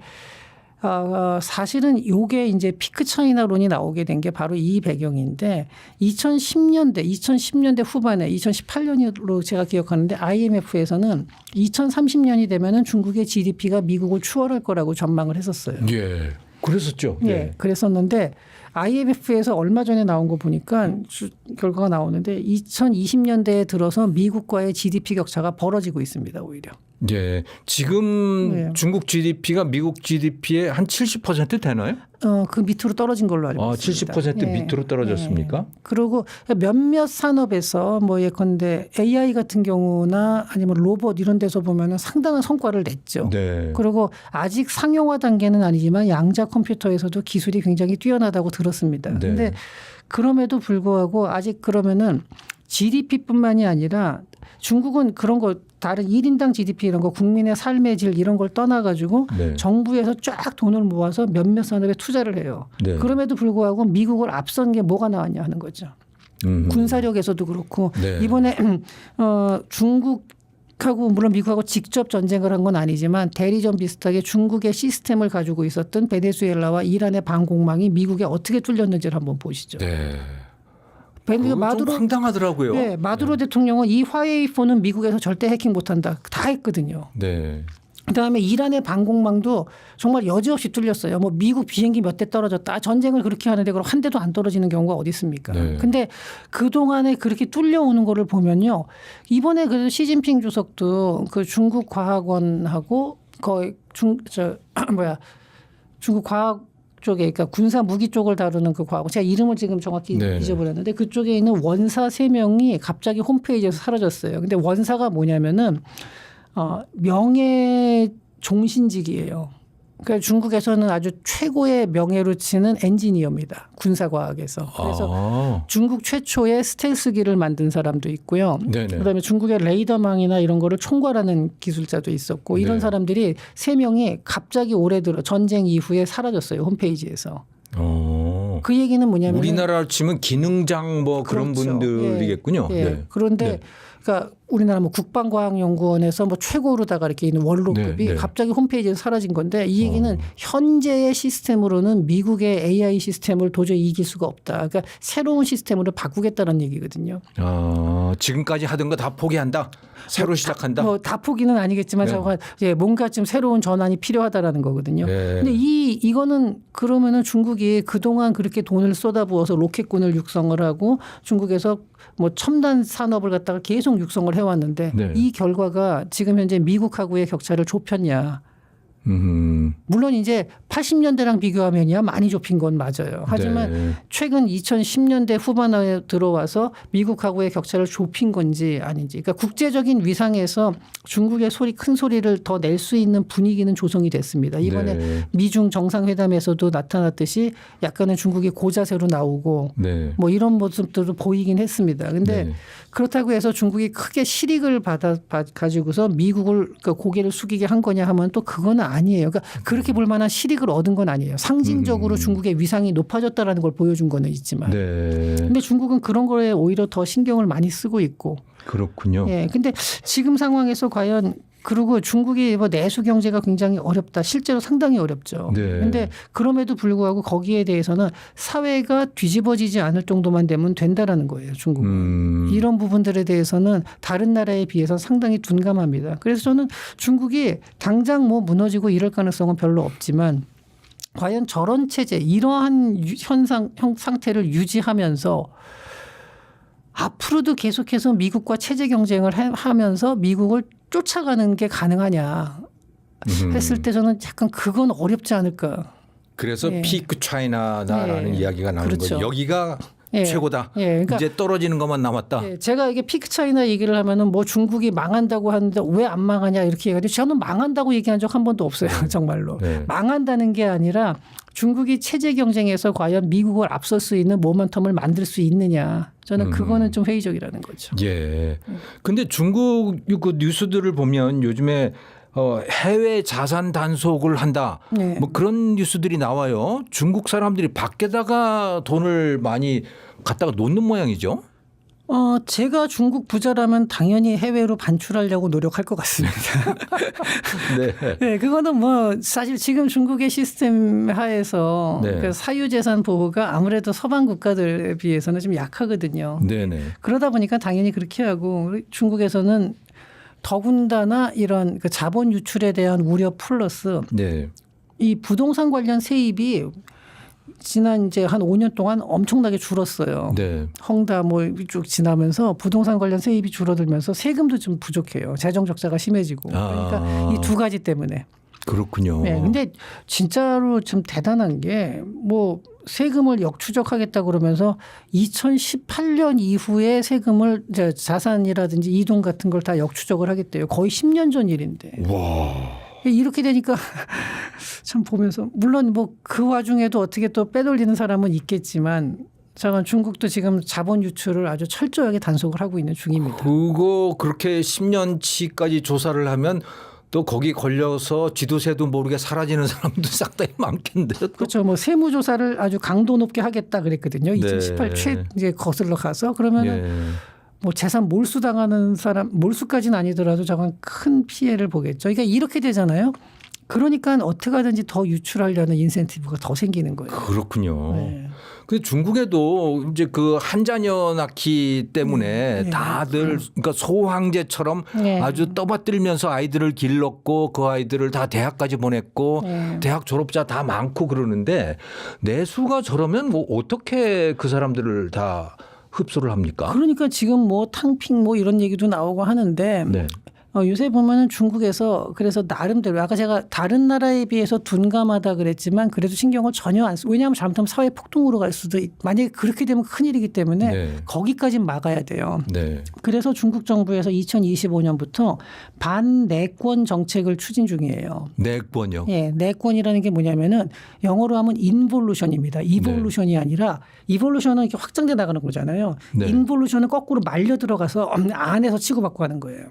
사실은 이게 이제 피크 차이나론이 나오게 된 게 바로 이 배경인데 2010년대 후반에 2018년으로 제가 기억하는데 IMF에서는 2030년이 되면은 중국의 GDP가 미국을 추월할 거라고 전망을 했었어요. 예. 그랬었죠. 예. 그랬었는데 IMF에서 얼마 전에 나온 거 보니까 결과가 나오는데 2020년대에 들어서 미국과의 GDP 격차가 벌어지고 있습니다. 오히려. 예. 지금 네. 중국 GDP가 미국 GDP의 한 70% 되나요? 그 밑으로 떨어진 걸로 알고 있습니다. 70% 밑으로 떨어졌습니까? 그리고 몇몇 산업에서 뭐 예컨대 AI 같은 경우나 아니면 로봇 이런 데서 보면은 상당한 성과를 냈죠. 네. 그리고 아직 상용화 단계는 아니지만 양자 컴퓨터에서도 기술이 굉장히 뛰어나다고 그렇습니다. 네. 근데 그럼에도 불구하고 아직 그러면은 GDP뿐만이 아니라 중국은 그런 거 다른 1인당 GDP 이런 거 국민의 삶의 질 이런 걸 떠나가지고 네. 정부에서 쫙 돈을 모아서 몇몇 산업에 투자를 해요. 네. 그럼에도 불구하고 미국을 앞선 게 뭐가 나왔냐 하는 거죠. 군사력에서도 그렇고 네. 이번에 중국하고 물론 미국하고 직접 전쟁을 한 건 아니지만 대리전 비슷하게 중국의 시스템을 가지고 있었던 베네수엘라와 이란의 방공망이 미국에 어떻게 뚫렸는지를 한번 보시죠. 네. 그러니까 좀 황당하더라고요. 네, 마두로 대통령은 이 화웨이4는 미국에서 절대 해킹 못한다. 다 했거든요. 네. 그다음에 이란의 방공망도 정말 여지없이 뚫렸어요. 뭐 미국 비행기 몇 대 떨어졌다. 전쟁을 그렇게 하는데 그럼 한 대도 안 떨어지는 경우가 어디 있습니까? 네. 근데 그동안에 그렇게 뚫려오는 거를 보면요. 이번에 그래도 시진핑 주석도 그 중국 과학원하고 거의 중국 과학 쪽에 그러니까 군사 무기 쪽을 다루는 그 과학원 제가 이름을 지금 정확히 네네. 잊어버렸는데 그쪽에 있는 원사 3명이 갑자기 홈페이지에서 사라졌어요. 근데 원사가 뭐냐면은 명예 종신직이에요. 그러니까 중국에서는 아주 최고의 명예로 치는 엔지니어입니다. 군사과학에서. 그래서 중국 최초의 스텔스기를 만든 사람도 있고요. 네네. 그다음에 중국의 레이더망이나 이런 거를 총괄하는 기술자도 있었고 이런 네. 사람들이 3명이 갑자기 올해 들어 전쟁 이후에 사라졌어요. 홈페이지에서. 그 얘기는 뭐냐면 우리나라로 치면 기능장 뭐 그런 그렇죠. 분들이겠군요. 예. 네. 그런데 네. 그러니까 우리나라 뭐 국방과학연구원에서 뭐 최고로다가 이렇게 있는 원로급이 네, 네. 갑자기 홈페이지에서 사라진 건데 이 얘기는 현재의 시스템으로는 미국의 AI 시스템을 도저히 이길 수가 없다. 그러니까 새로운 시스템으로 바꾸겠다는 얘기거든요. 지금까지 하던 거 다 포기한다. 새로 시작한다. 뭐 다 포기는 아니겠지만 네. 저거 뭔가 좀 새로운 전환이 필요하다라는 거거든요. 네. 근데 이거는 그러면은 중국이 그동안 그렇게 돈을 쏟아부어서 로켓군을 육성을 하고 중국에서 뭐 첨단 산업을 갖다가 계속 육성을 해왔는데 네. 이 결과가 지금 현재 미국하고의 격차를 좁혔냐. 물론 이제 80년대랑 비교하면야 많이 좁힌 건 맞아요. 하지만 네. 최근 2010년대 후반에 들어와서 미국하고의 격차를 좁힌 건지 아닌지. 그러니까 국제적인 위상에서 중국의 큰 소리를 더 낼 수 있는 분위기는 조성이 됐습니다. 이번에 네. 미중 정상회담에서도 나타났듯이 약간은 중국이 고자세로 나오고 네. 뭐 이런 모습들도 보이긴 했습니다. 근데 네. 그렇다고 해서 중국이 크게 실익을 가지고서 미국을 그러니까 고개를 숙이게 한 거냐 하면 또 그건 아니에요. 그러니까 그렇게 볼 만한 실익을 얻은 건 아니에요. 상징적으로 중국의 위상이 높아졌다라는 걸 보여준 거는 있지만. 네. 근데 중국은 그런 거에 오히려 더 신경을 많이 쓰고 있고. 그렇군요. 예. 근데 지금 상황에서 과연 그리고 중국이 뭐 내수 경제가 굉장히 어렵다. 실제로 상당히 어렵죠. 네. 근데 그럼에도 불구하고 거기에 대해서는 사회가 뒤집어지지 않을 정도만 되면 된다라는 거예요. 중국은. 이런 부분들에 대해서는 다른 나라에 비해서 상당히 둔감합니다. 그래서 저는 중국이 당장 뭐 무너지고 이럴 가능성은 별로 없지만 과연 저런 체제 이러한 상태를 유지하면서 앞으로도 계속해서 미국과 체제 경쟁을 하면서 미국을 쫓아가는 게 가능하냐 했을 때 저는 약간 그건 어렵지 않을까. 그래서 예. 피크 차이나다라는 예. 이야기가 나오는 그렇죠. 거죠. 여기가 예. 최고다. 예. 그러니까 이제 떨어지는 것만 남았다. 예, 제가 이게 피크 차이나 얘기를 하면은 뭐 중국이 망한다고 하는데 왜 안 망하냐 이렇게 얘기하는데 저는 망한다고 얘기한 적 한 번도 없어요. 정말로. 네. 망한다는 게 아니라 중국이 체제 경쟁에서 과연 미국을 앞설 수 있는 모멘텀을 만들 수 있느냐. 저는 그거는 좀 회의적이라는 거죠. 예. 근데 중국 그 뉴스들을 보면 요즘에 해외 자산 단속을 한다. 네. 뭐 그런 뉴스들이 나와요. 중국 사람들이 밖에다가 돈을 많이 갖다가 놓는 모양이죠. 제가 중국 부자라면 당연히 해외로 반출하려고 노력할 것 같습니다. 네. 네, 그거는 뭐 사실 지금 중국의 시스템 하에서 네. 그 사유재산 보호가 아무래도 서방 국가들에 비해서는 좀 약하거든요. 네네. 그러다 보니까 당연히 그렇게 하고 중국에서는 더군다나 이런 그 자본 유출에 대한 우려 플러스 네. 이 부동산 관련 세입이 지난 이제 한 5년 동안 엄청나게 줄었어요. 네. 헝다 뭐 쭉 지나면서 부동산 관련 세입이 줄어들면서 세금도 좀 부족해요. 재정 적자가 심해지고. 그러니까 이 두 가지 때문에. 그렇군요. 네, 근데 진짜로 좀 대단한 게 뭐 세금을 역추적하겠다 그러면서 2018년 이후에 세금을 자산이라든지 이동 같은 걸 다 역추적을 하겠대요. 거의 10년 전 일인데. 와. 이렇게 되니까 참 보면서 물론 뭐 그 와중에도 어떻게 또 빼돌리는 사람은 있겠지만 잠깐 중국도 지금 자본 유출을 아주 철저하게 단속을 하고 있는 중입니다. 그거 그렇게 10년치까지 조사를 하면 또 거기 걸려서 쥐도새도 모르게 사라지는 사람도 상당히 많겠는데요. 또. 그렇죠. 뭐 세무조사를 아주 강도 높게 하겠다 그랬거든요. 2018 이제 거슬러 가서 그러면 은 뭐 재산 몰수당하는 사람 몰수까지는 아니더라도 잠깐 큰 피해를 보겠죠. 그러니까 이렇게 되잖아요. 그러니까 어떻게 하든지 더 유출하려는 인센티브가 더 생기는 거예요. 그렇군요. 네. 근데 중국에도 이제 그 한 자녀 낳기 때문에 네. 다들 그러니까 소황제처럼 네. 아주 떠받들면서 아이들을 길렀고 그 아이들을 다 대학까지 보냈고 네. 대학 졸업자 다 많고 그러는데 내수가 저러면 뭐 어떻게 그 사람들을 다 흡수를 합니까? 그러니까 지금 뭐 탕핑 뭐 이런 얘기도 나오고 하는데 네. 요새 보면은 중국에서 그래서 나름대로 아까 제가 다른 나라에 비해서 둔감하다 그랬지만 그래도 신경을 전혀 안 쓰고 왜냐하면 잘못하면 사회 폭동으로 갈 수도 만약에 그렇게 되면 큰일이기 때문에 네. 거기까지 막아야 돼요. 네. 그래서 중국 정부에서 2025년부터 반내권 정책을 추진 중이에요. 내권요. 예, 내권이라는 게 뭐냐면은 영어로 하면 인볼루션입니다. 이볼루션이 아니라 이볼루션은 이렇게 확장돼 나가는 거잖아요. 네. 인볼루션은 거꾸로 말려 들어가서 안에서 치고받고 하는 거예요.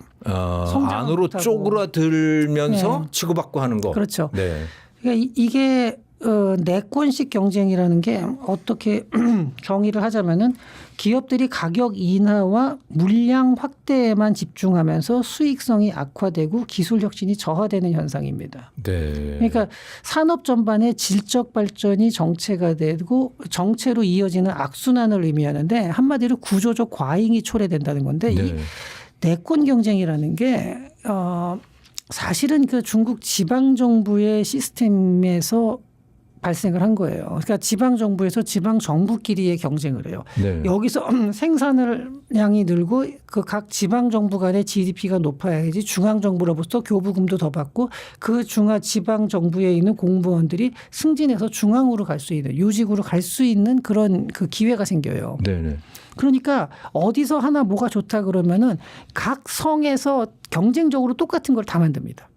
성장을 안으로 못하고. 쪼그라들면서 네. 치고받고 하는 거. 그렇죠. 네. 그러니까 이게 내권식 경쟁이라는 게 어떻게 정의를 하자면은 기업들이 가격 인하와 물량 확대에만 집중하면서 수익성이 악화되고 기술 혁신이 저하되는 현상입니다. 네. 그러니까 산업 전반의 질적 발전이 정체가 되고 정체로 이어지는 악순환을 의미하는데 한마디로 구조적 과잉이 초래된다는 건데 이 네. 내권 경쟁이라는 게 사실은 그 중국 지방 정부의 시스템에서 발생을 한 거예요. 그러니까 지방 정부에서 지방 정부끼리의 경쟁을 해요. 네. 여기서 생산량이 늘고 그 각 지방 정부 간의 GDP가 높아야지 중앙 정부로부터 교부금도 더 받고 그 지방 정부에 있는 공무원들이 승진해서 중앙으로 갈 수 있는 요직으로 갈 수 있는 그런 그 기회가 생겨요. 네. 그러니까 어디서 하나 뭐가 좋다 그러면은 각 성에서 경쟁적으로 똑같은 걸 다 만듭니다.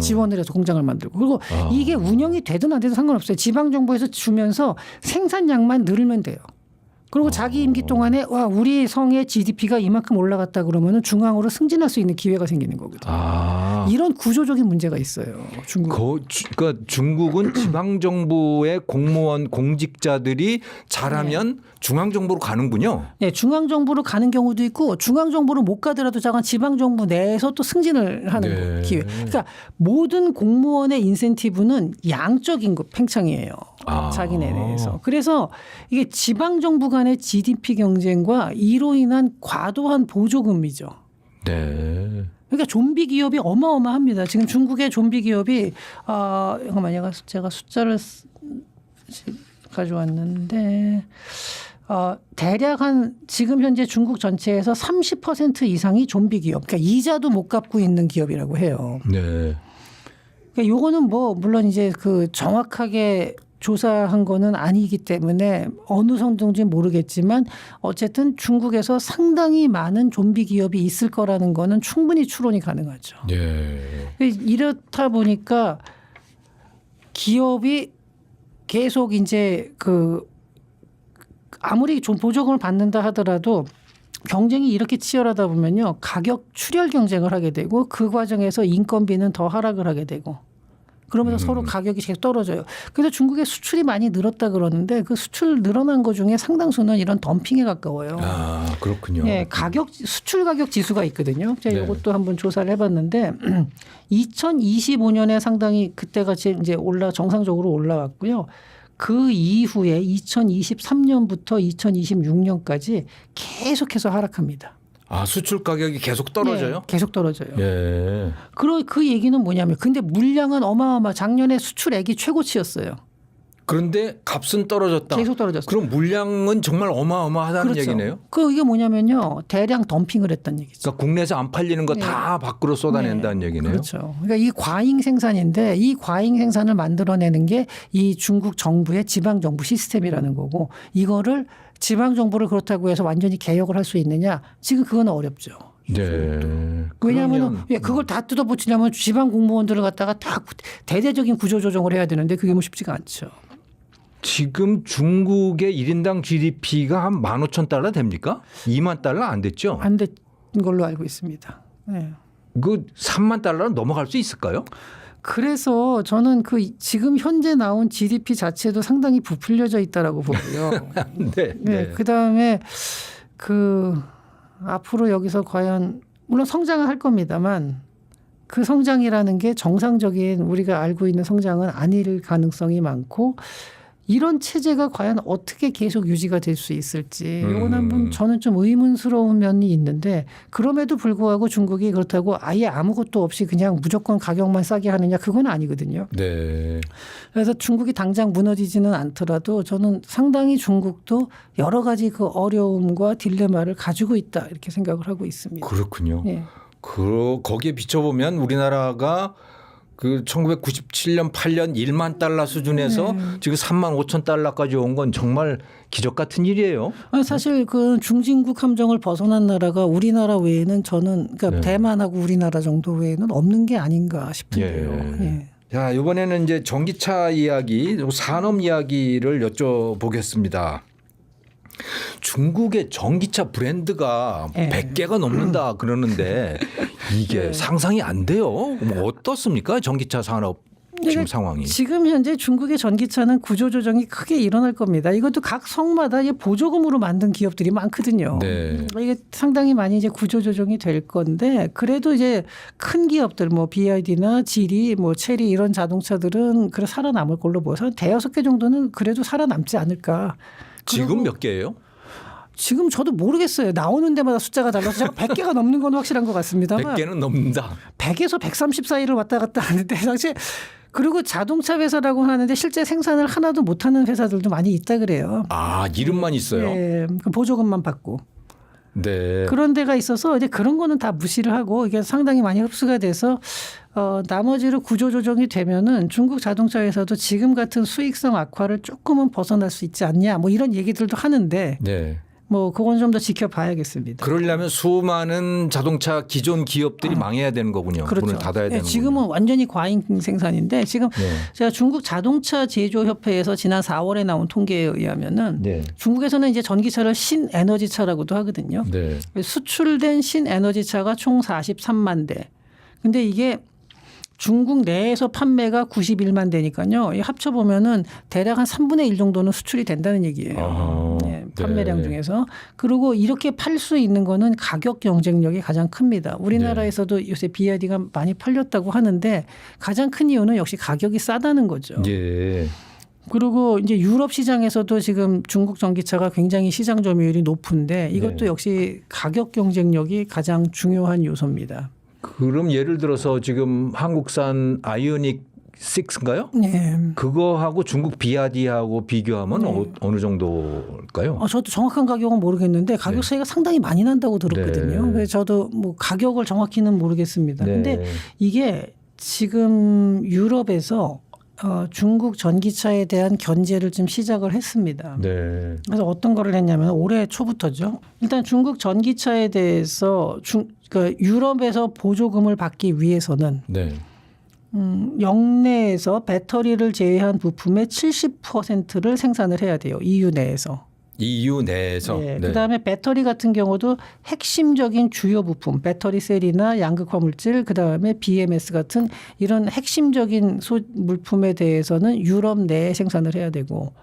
지원을 해서 공장을 만들고 그리고 이게 운영이 되든 안 되든 상관없어요. 지방정부에서 주면서 생산량만 늘면 돼요. 그리고 자기 임기 동안에 와 우리 성의 GDP가 이만큼 올라갔다 그러면은 중앙으로 승진할 수 있는 기회가 생기는 거거든요. 이런 구조적인 문제가 있어요. 중국. 그러니까 중국은 지방 정부의 공무원 공직자들이 잘하면 중앙 정부로 가는군요. 네, 중앙 정부로 가는 경우도 있고 중앙 정부로 못 가더라도 잠깐 지방 정부 내에서 또 승진을 하는 기회. 그러니까 모든 공무원의 인센티브는 양적인 거 팽창이에요. 자기네 내에서. 그래서 이게 지방 정부 간의 GDP 경쟁과 이로 인한 과도한 보조금이죠. 네. 그러니까 좀비 기업이 어마어마합니다. 지금 중국의 좀비 기업이 잠깐만 제가 숫자를 가져왔는데 대략 한 지금 현재 중국 전체에서 30% 이상이 좀비 기업. 그러니까 이자도 못 갚고 있는 기업이라고 해요. 네. 그러니까 요거는 뭐 물론 이제 그 정확하게 조사한 거는 아니기 때문에 어느 정도인지는 모르겠지만 어쨌든 중국에서 상당히 많은 좀비 기업이 있을 거라는 거는 충분히 추론이 가능하죠. 네. 이렇다 보니까 기업이 계속 이제 그 아무리 좀 보조금을 받는다 하더라도 경쟁이 이렇게 치열하다 보면요. 가격 출혈 경쟁을 하게 되고 그 과정에서 인건비는 더 하락을 하게 되고 그러면서 서로 가격이 계속 떨어져요. 그래서 중국의 수출이 많이 늘었다 그러는데 그 수출 늘어난 것 중에 상당수는 이런 덤핑에 가까워요. 그렇군요. 네, 수출 가격 지수가 있거든요. 제가 이것도 한번 조사를 해봤는데 2025년에 상당히 그때가 이제 정상적으로 올라왔고요. 그 이후에 2023년부터 2026년까지 계속해서 하락합니다. 수출 가격이 계속 떨어져요? 네, 계속 떨어져요. 예. 그 얘기는 뭐냐면 근데 물량은 작년에 수출액이 최고치였어요. 그런데 값은 떨어졌다. 계속 떨어졌어요. 그럼 물량은 정말 어마어마하다는 그렇죠. 얘기네요. 이게 뭐냐면요. 대량 덤핑을 했다는 얘기죠. 그러니까 국내에서 안 팔리는 거 다 밖으로 쏟아낸다는 얘기네요. 그렇죠. 그러니까 이 과잉 생산인데 이 과잉 생산을 만들어내는 게 이 중국 정부의 지방 정부 시스템이라는 거고 이거를 지방 정부를 그렇다고 해서 완전히 개혁을 할 수 있느냐? 지금 그건 어렵죠. 네. 왜냐하면 그걸 다 뜯어붙이려면 지방 공무원들을 갖다가 다 대대적인 구조조정을 해야 되는데 그게 뭐 쉽지가 않죠. 지금 중국의 1인당 GDP가 한 15,000달러 됩니까? 2만 달러 안 됐죠? 안 된 걸로 알고 있습니다. 네. 그 3만 달러는 넘어갈 수 있을까요? 그래서 저는 그 지금 현재 나온 GDP 자체도 상당히 부풀려져 있다라고 보고요. 네. 네. 그다음에 그 앞으로 여기서 과연 물론 성장을 할 겁니다만 그 성장이라는 게 정상적인 우리가 알고 있는 성장은 아닐 가능성이 많고 이런 체제가 과연 어떻게 계속 유지가 될 수 있을지 이건 한번 저는 좀 의문스러운 면이 있는데 그럼에도 불구하고 중국이 그렇다고 아예 아무것도 없이 그냥 무조건 가격만 싸게 하느냐 그건 아니거든요. 네. 그래서 중국이 당장 무너지지는 않더라도 저는 상당히 중국도 여러 가지 그 어려움과 딜레마를 가지고 있다 이렇게 생각을 하고 있습니다. 그렇군요. 예. 거기에 비춰보면 우리나라가 그 1997년 8년 1만 달러 수준에서 지금 3만 5천 달러까지 온 건 정말 기적 같은 일이에요. 사실 그 중진국 함정을 벗어난 나라가 우리나라 외에는 저는 그러니까 대만하고 우리나라 정도 외에는 없는 게 아닌가 싶은데요. 예. 자, 이번에는 이제 전기차 이야기, 산업 이야기를 여쭤보겠습니다. 중국의 전기차 브랜드가 100개가 넘는다 그러는데 이게 상상이 안 돼요. 뭐 어떻습니까? 전기차 산업 지금 상황이. 지금 현재 중국의 전기차는 구조조정이 크게 일어날 겁니다. 이것도 각 성마다 보조금으로 만든 기업들이 많거든요. 네. 이게 상당히 많이 이제 구조조정이 될 건데 그래도 이제 큰 기업들 뭐 BYD나 지리 뭐 체리 이런 자동차들은 그래 살아남을 걸로 보여서 대여섯 개 정도는 그래도 살아남지 않을까. 지금 몇 개예요? 지금 저도 모르겠어요. 나오는 데마다 숫자가 달라서 제가 100개가 넘는 건 확실한 것 같습니다만 100개는 넘는다. 100에서 130 사이를 왔다 갔다 하는데 사실 그리고 자동차 회사라고 하는데 실제 생산을 하나도 못하는 회사들도 많이 있다 그래요. 아, 이름만 있어요? 네, 보조금만 받고. 네. 그런 데가 있어서 이제 그런 거는 다 무시를 하고 이게 상당히 많이 흡수가 돼서 나머지로 구조조정이 되면은 중국 자동차 회사도 지금 같은 수익성 악화를 조금은 벗어날 수 있지 않냐 뭐 이런 얘기들도 하는데 네. 뭐 그건 좀 더 지켜봐야겠습니다. 그러려면 수많은 자동차 기존 기업들이 망해야 되는 거군요. 그렇죠. 문을 닫아야 되는 지금은 거군요. 완전히 과잉 생산인데 지금 제가 중국 자동차 제조협회에서 지난 4월에 나온 통계에 의하면은 중국에서는 이제 전기차를 신에너지차라고도 하거든요. 네. 수출된 신에너지차가 총 43만 대. 근데 이게 중국 내에서 판매가 91만 대니까요. 이 합쳐보면은 대략 한 3분의 1 정도는 수출이 된다는 얘기예요. 네, 판매량 중에서. 그리고 이렇게 팔 수 있는 거는 가격 경쟁력이 가장 큽니다. 우리나라에서도 요새 BYD가 많이 팔렸다고 하는데 가장 큰 이유는 역시 가격이 싸다는 거죠. 예. 그리고 이제 유럽 시장에서도 지금 중국 전기차가 굉장히 시장 점유율이 높은데 이것도 역시 가격 경쟁력이 가장 중요한 요소입니다. 그럼 예를 들어서 지금 한국산 아이오닉 6인가요? 네. 그거하고 중국 비아디하고 비교하면 어느 정도일까요? 저도 정확한 가격은 모르겠는데 가격 차이가 상당히 많이 난다고 들었거든요. 그래서 저도 뭐 가격을 정확히는 모르겠습니다. 근데 이게 지금 유럽에서 중국 전기차에 대한 견제를 좀 시작을 했습니다. 네. 그래서 어떤 거를 했냐면 올해 초부터죠. 일단 중국 전기차에 대해서 그러니까 유럽에서 보조금을 받기 위해서는 영내에서 배터리를 제외한 부품의 70%를 생산을 해야 돼요. EU 내에서. EU 내에서. 네. 그다음에 배터리 같은 경우도 핵심적인 주요 부품, 배터리 셀이나 양극화 물질, 그다음에 BMS 같은 이런 핵심적인 물품에 대해서는 유럽 내에 생산을 해야 되고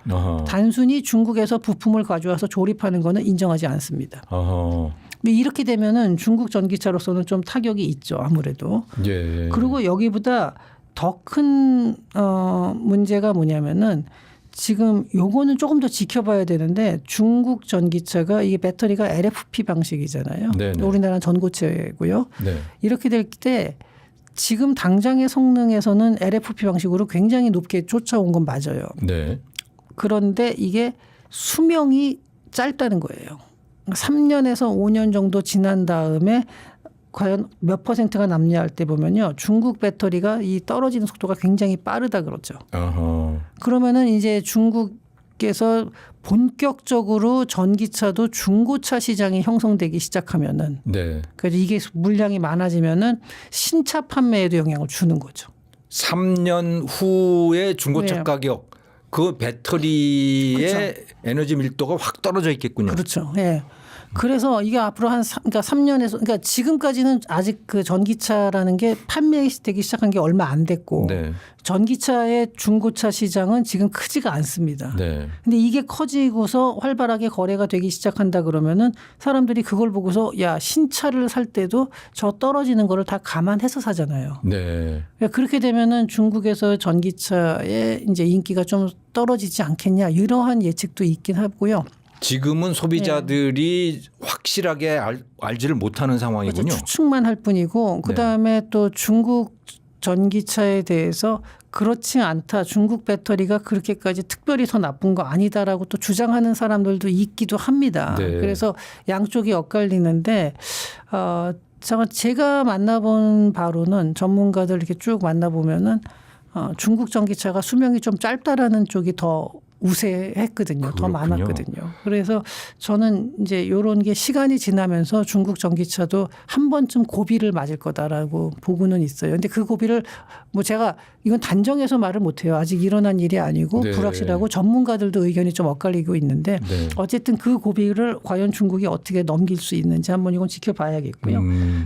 단순히 중국에서 부품을 가져와서 조립하는 거는 인정하지 않습니다. 이렇게 되면은 중국 전기차로서는 좀 타격이 있죠, 아무래도. 예. 그리고 여기보다 더 큰 문제가 뭐냐면은 지금 요거는 조금 더 지켜봐야 되는데 중국 전기차가 이게 배터리가 LFP 방식이잖아요. 네네. 우리나라는 전고체고요. 네. 이렇게 될 때 지금 당장의 성능에서는 LFP 방식으로 굉장히 높게 쫓아온 건 맞아요. 네. 그런데 이게 수명이 짧다는 거예요. 3년에서 5년 정도 지난 다음에 과연 몇 퍼센트가 남냐 할 때 보면요. 중국 배터리가 이 떨어지는 속도가 굉장히 빠르다 그러죠. 어허. 그러면은 이제 중국 중국에서 본격적으로 전기차도 중고차 시장이 형성되기 시작하면은 네. 그래서 이게 물량이 많아지면은 신차 판매에도 영향을 주는 거죠. 3년 후에 중고차 네. 가격 그 배터리의 그렇죠. 에너지 밀도가 확 떨어져 있겠군요. 그렇죠. 예. 그래서 이게 앞으로 그러니까 3년에서 그러니까 지금까지는 아직 그 전기차라는 게 판매되기 시작한 게 얼마 안 됐고 네. 전기차의 중고차 시장은 지금 크지가 않습니다. 네. 근데 이게 커지고서 활발하게 거래가 되기 시작한다 그러면은 사람들이 그걸 보고서 야 신차를 살 때도 저 떨어지는 거를 다 감안해서 사잖아요. 네. 그러니까 그렇게 되면은 중국에서 전기차의 이제 인기가 좀 떨어지지 않겠냐 이러한 예측도 있긴 하고요. 지금은 소비자들이 확실하게 알지를 못하는 상황이군요. 그렇죠. 추측만 할 뿐이고 그다음에 또 중국 전기차에 대해서 그렇지 않다. 중국 배터리가 그렇게까지 특별히 더 나쁜 거 아니다라고 또 주장하는 사람들도 있기도 합니다. 네. 그래서 양쪽이 엇갈리는데 제가 만나본 바로는 전문가들 이렇게 쭉 만나보면은 중국 전기차가 수명이 좀 짧다라는 쪽이 더 우세했거든요. 더 그렇군요. 많았거든요. 그래서 저는 이제 이런 게 시간이 지나면서 중국 전기차도 한 번쯤 고비를 맞을 거다라고 보고는 있어요. 근데 그 고비를 뭐 제가 이건 단정해서 말을 못해요. 아직 일어난 일이 아니고 네. 불확실하고 전문가들도 의견이 좀 엇갈리고 있는데 네. 어쨌든 그 고비를 과연 중국이 어떻게 넘길 수 있는지 한번 이건 지켜봐야겠고요.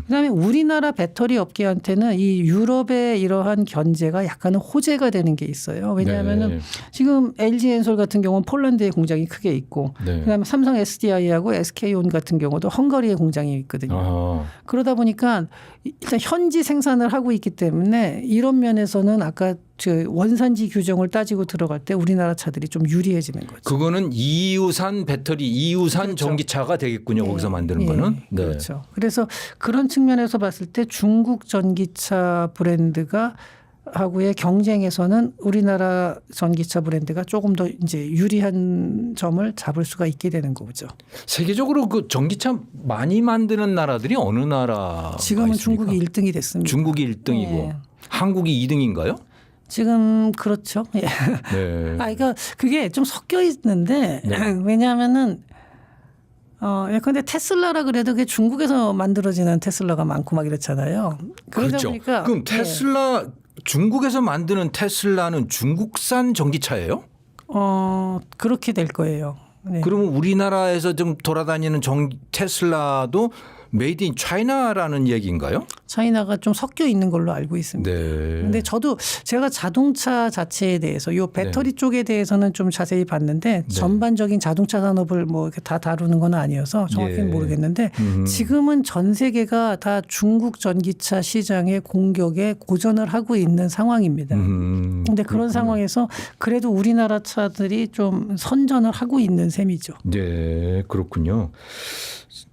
그다음에 우리나라 배터리 업계한테는 이 유럽의 이러한 견제가 약간은 호재가 되는 게 있어요. 왜냐하면은 네. 지금 LG 엔솔 같은 경우는 폴란드에 공장이 크게 있고 네. 그다음에 삼성 SDI하고 SK온 같은 경우도 헝가리에 공장이 있거든요. 아. 그러다 보니까 일단 현지 생산을 하고 있기 때문에 이런 면에서는 아까 그 원산지 규정을 따지고 들어갈 때 우리나라 차들이 좀 유리해지는 거죠. 그거는 EU산 배터리, EU산 그렇죠. 전기차가 되겠군요. 거기서 만드는 예, 거는. 네. 그렇죠. 그래서 그런 측면에서 봤을 때 중국 전기차 브랜드가 하고의 경쟁에서는 우리나라 전기차 브랜드가 조금 더 이제 유리한 점을 잡을 수가 있게 되는 거죠. 세계적으로 그 전기차 많이 만드는 나라들이 어느 나라? 지금은 중국이 1등이 됐습니다. 중국이 1등이고 예. 한국이 2등인가요? 지금 그렇죠. 예. 네. 그러니까 그게 좀 섞여 있는데 네. 왜냐하면은 예컨대 테슬라라 그래도 그게 중국에서 만들어지는 테슬라가 많고 막 이렇잖아요. 그러다 그렇죠. 보니까 그럼 테슬라 중국에서 만드는 테슬라는 중국산 전기차예요? 그렇게 될 거예요. 네. 그러면 우리나라에서 좀 돌아다니는 테슬라도 메이드 인 차이나라는 얘기인가요? 차이나가 좀 섞여 있는 걸로 알고 있습니다. 네. 근데 저도 제가 자동차 자체에 대해서 요 배터리 쪽에 대해서는 좀 자세히 봤는데 전반적인 자동차 산업을 뭐 이렇게 다 다루는 건 아니어서 정확히는 예. 모르겠는데 지금은 전 세계가 다 중국 전기차 시장의 공격에 고전을 하고 있는 상황입니다. 근데 그런 상황에서 그래도 우리나라 차들이 좀 선전을 하고 있는 셈이죠. 네, 그렇군요.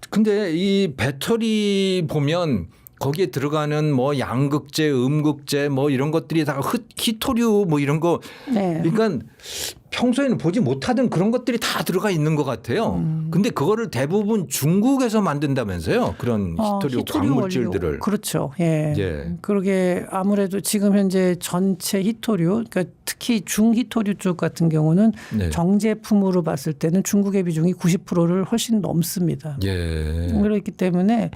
근데 이 배터리 보면 거기에 들어가는 뭐 양극재, 음극재 뭐 이런 것들이 다 히토류 뭐 이런 거 네. 그러니까 평소에는 보지 못하던 그런 것들이 다 들어가 있는 것 같아요. 근데 그거를 대부분 중국에서 만든다면서요. 그런 히토류 광물질들을. 원료. 그렇죠. 예. 예. 그러게 아무래도 지금 현재 전체 히토류, 그러니까 특히 중히토류 쪽 같은 경우는 네. 정제품으로 봤을 때는 중국의 비중이 90%를 훨씬 넘습니다. 예. 그렇기 때문에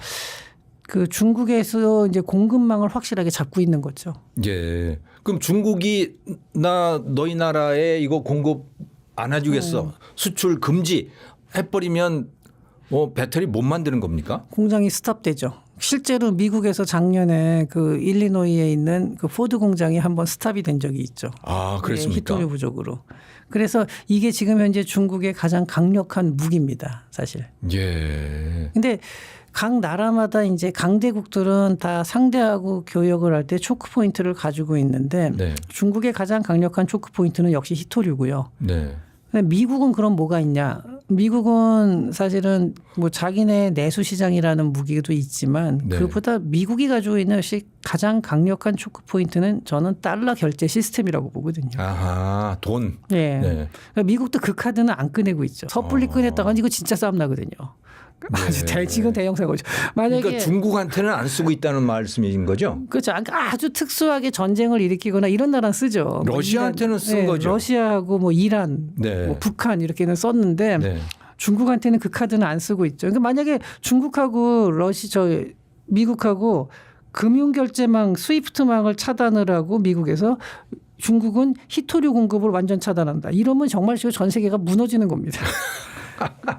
그 중국에서 이제 공급망을 확실하게 잡고 있는 거죠. 예. 그럼 중국이 너희 나라에 이거 공급 안 해주겠어. 수출 금지 해버리면 배터리 못 만드는 겁니까? 공장이 스탑되죠. 실제로 미국에서 작년에 그 일리노이에 있는 그 포드 공장이 한번 스탑이 된 적이 있죠. 아, 그랬습니까? 히토류 부족으로. 그래서 이게 지금 현재 중국의 가장 강력한 무기입니다, 사실. 예. 근데 각 나라마다 이제 강대국들은 다 상대하고 교역을 할 때 초크 포인트를 가지고 있는데 네. 중국의 가장 강력한 초크 포인트는 역시 히토류고요. 네. 근데 미국은 그럼 뭐가 있냐? 미국은 사실은 뭐 자기네 내수 시장이라는 무기도 있지만 네. 그보다 미국이 가지고 있는 역시 가장 강력한 초크 포인트는 저는 달러 결제 시스템이라고 보거든요. 아하, 돈. 네. 네. 그러니까 미국도 그 카드는 안 꺼내고 있죠. 섣불리 꺼냈다가 이거 진짜 싸움 나거든요. 아주 지금 대형 사고죠. 만약에 그러니까 중국한테는 안 쓰고 있다는 말씀인 거죠? 그렇죠. 아주 특수하게 전쟁을 일으키거나 이런 나라는 쓰죠. 러시아한테는 쓴 네, 거죠. 러시아하고 뭐 이란, 네. 뭐 북한 이렇게는 썼는데 네. 중국한테는 그 카드는 안 쓰고 있죠. 그러니까 만약에 중국하고 미국하고 금융결제망 스위프트망을 차단을 하고 미국에서 중국은 히토류 공급을 완전 차단한다. 이러면 정말 전 세계가 무너지는 겁니다.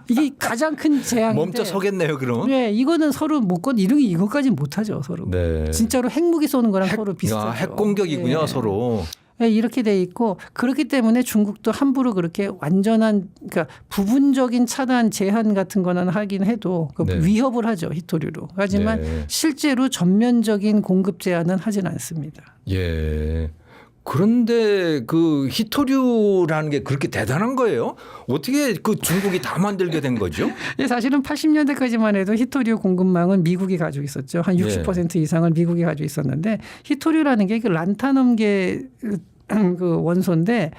이게 가장 큰 재앙인데. 멈춰 서겠네요, 그럼. 네, 이거는 서로 이것까지는 못하죠, 서로. 네. 진짜로 핵무기 쏘는 거랑 서로 비슷하죠. 핵 공격이군요, 네. 서로. 네, 이렇게 돼 있고 그렇기 때문에 중국도 함부로 그렇게 완전한 그러니까 부분적인 차단 제한 같은 거는 하긴 해도 네. 위협을 하죠, 히토류로. 하지만 네. 실제로 전면적인 공급 제한은 하진 않습니다. 예. 그런데 그 히토류라는 게 그렇게 대단한 거예요? 어떻게 그 중국이 다 만들게 된 거죠? 사실은 80년대까지만 해도 히토류 공급망은 미국이 가지고 있었죠. 한 60% 이상을 미국이 가지고 있었는데 히토류라는 게 그 란타넘계 그 원소인데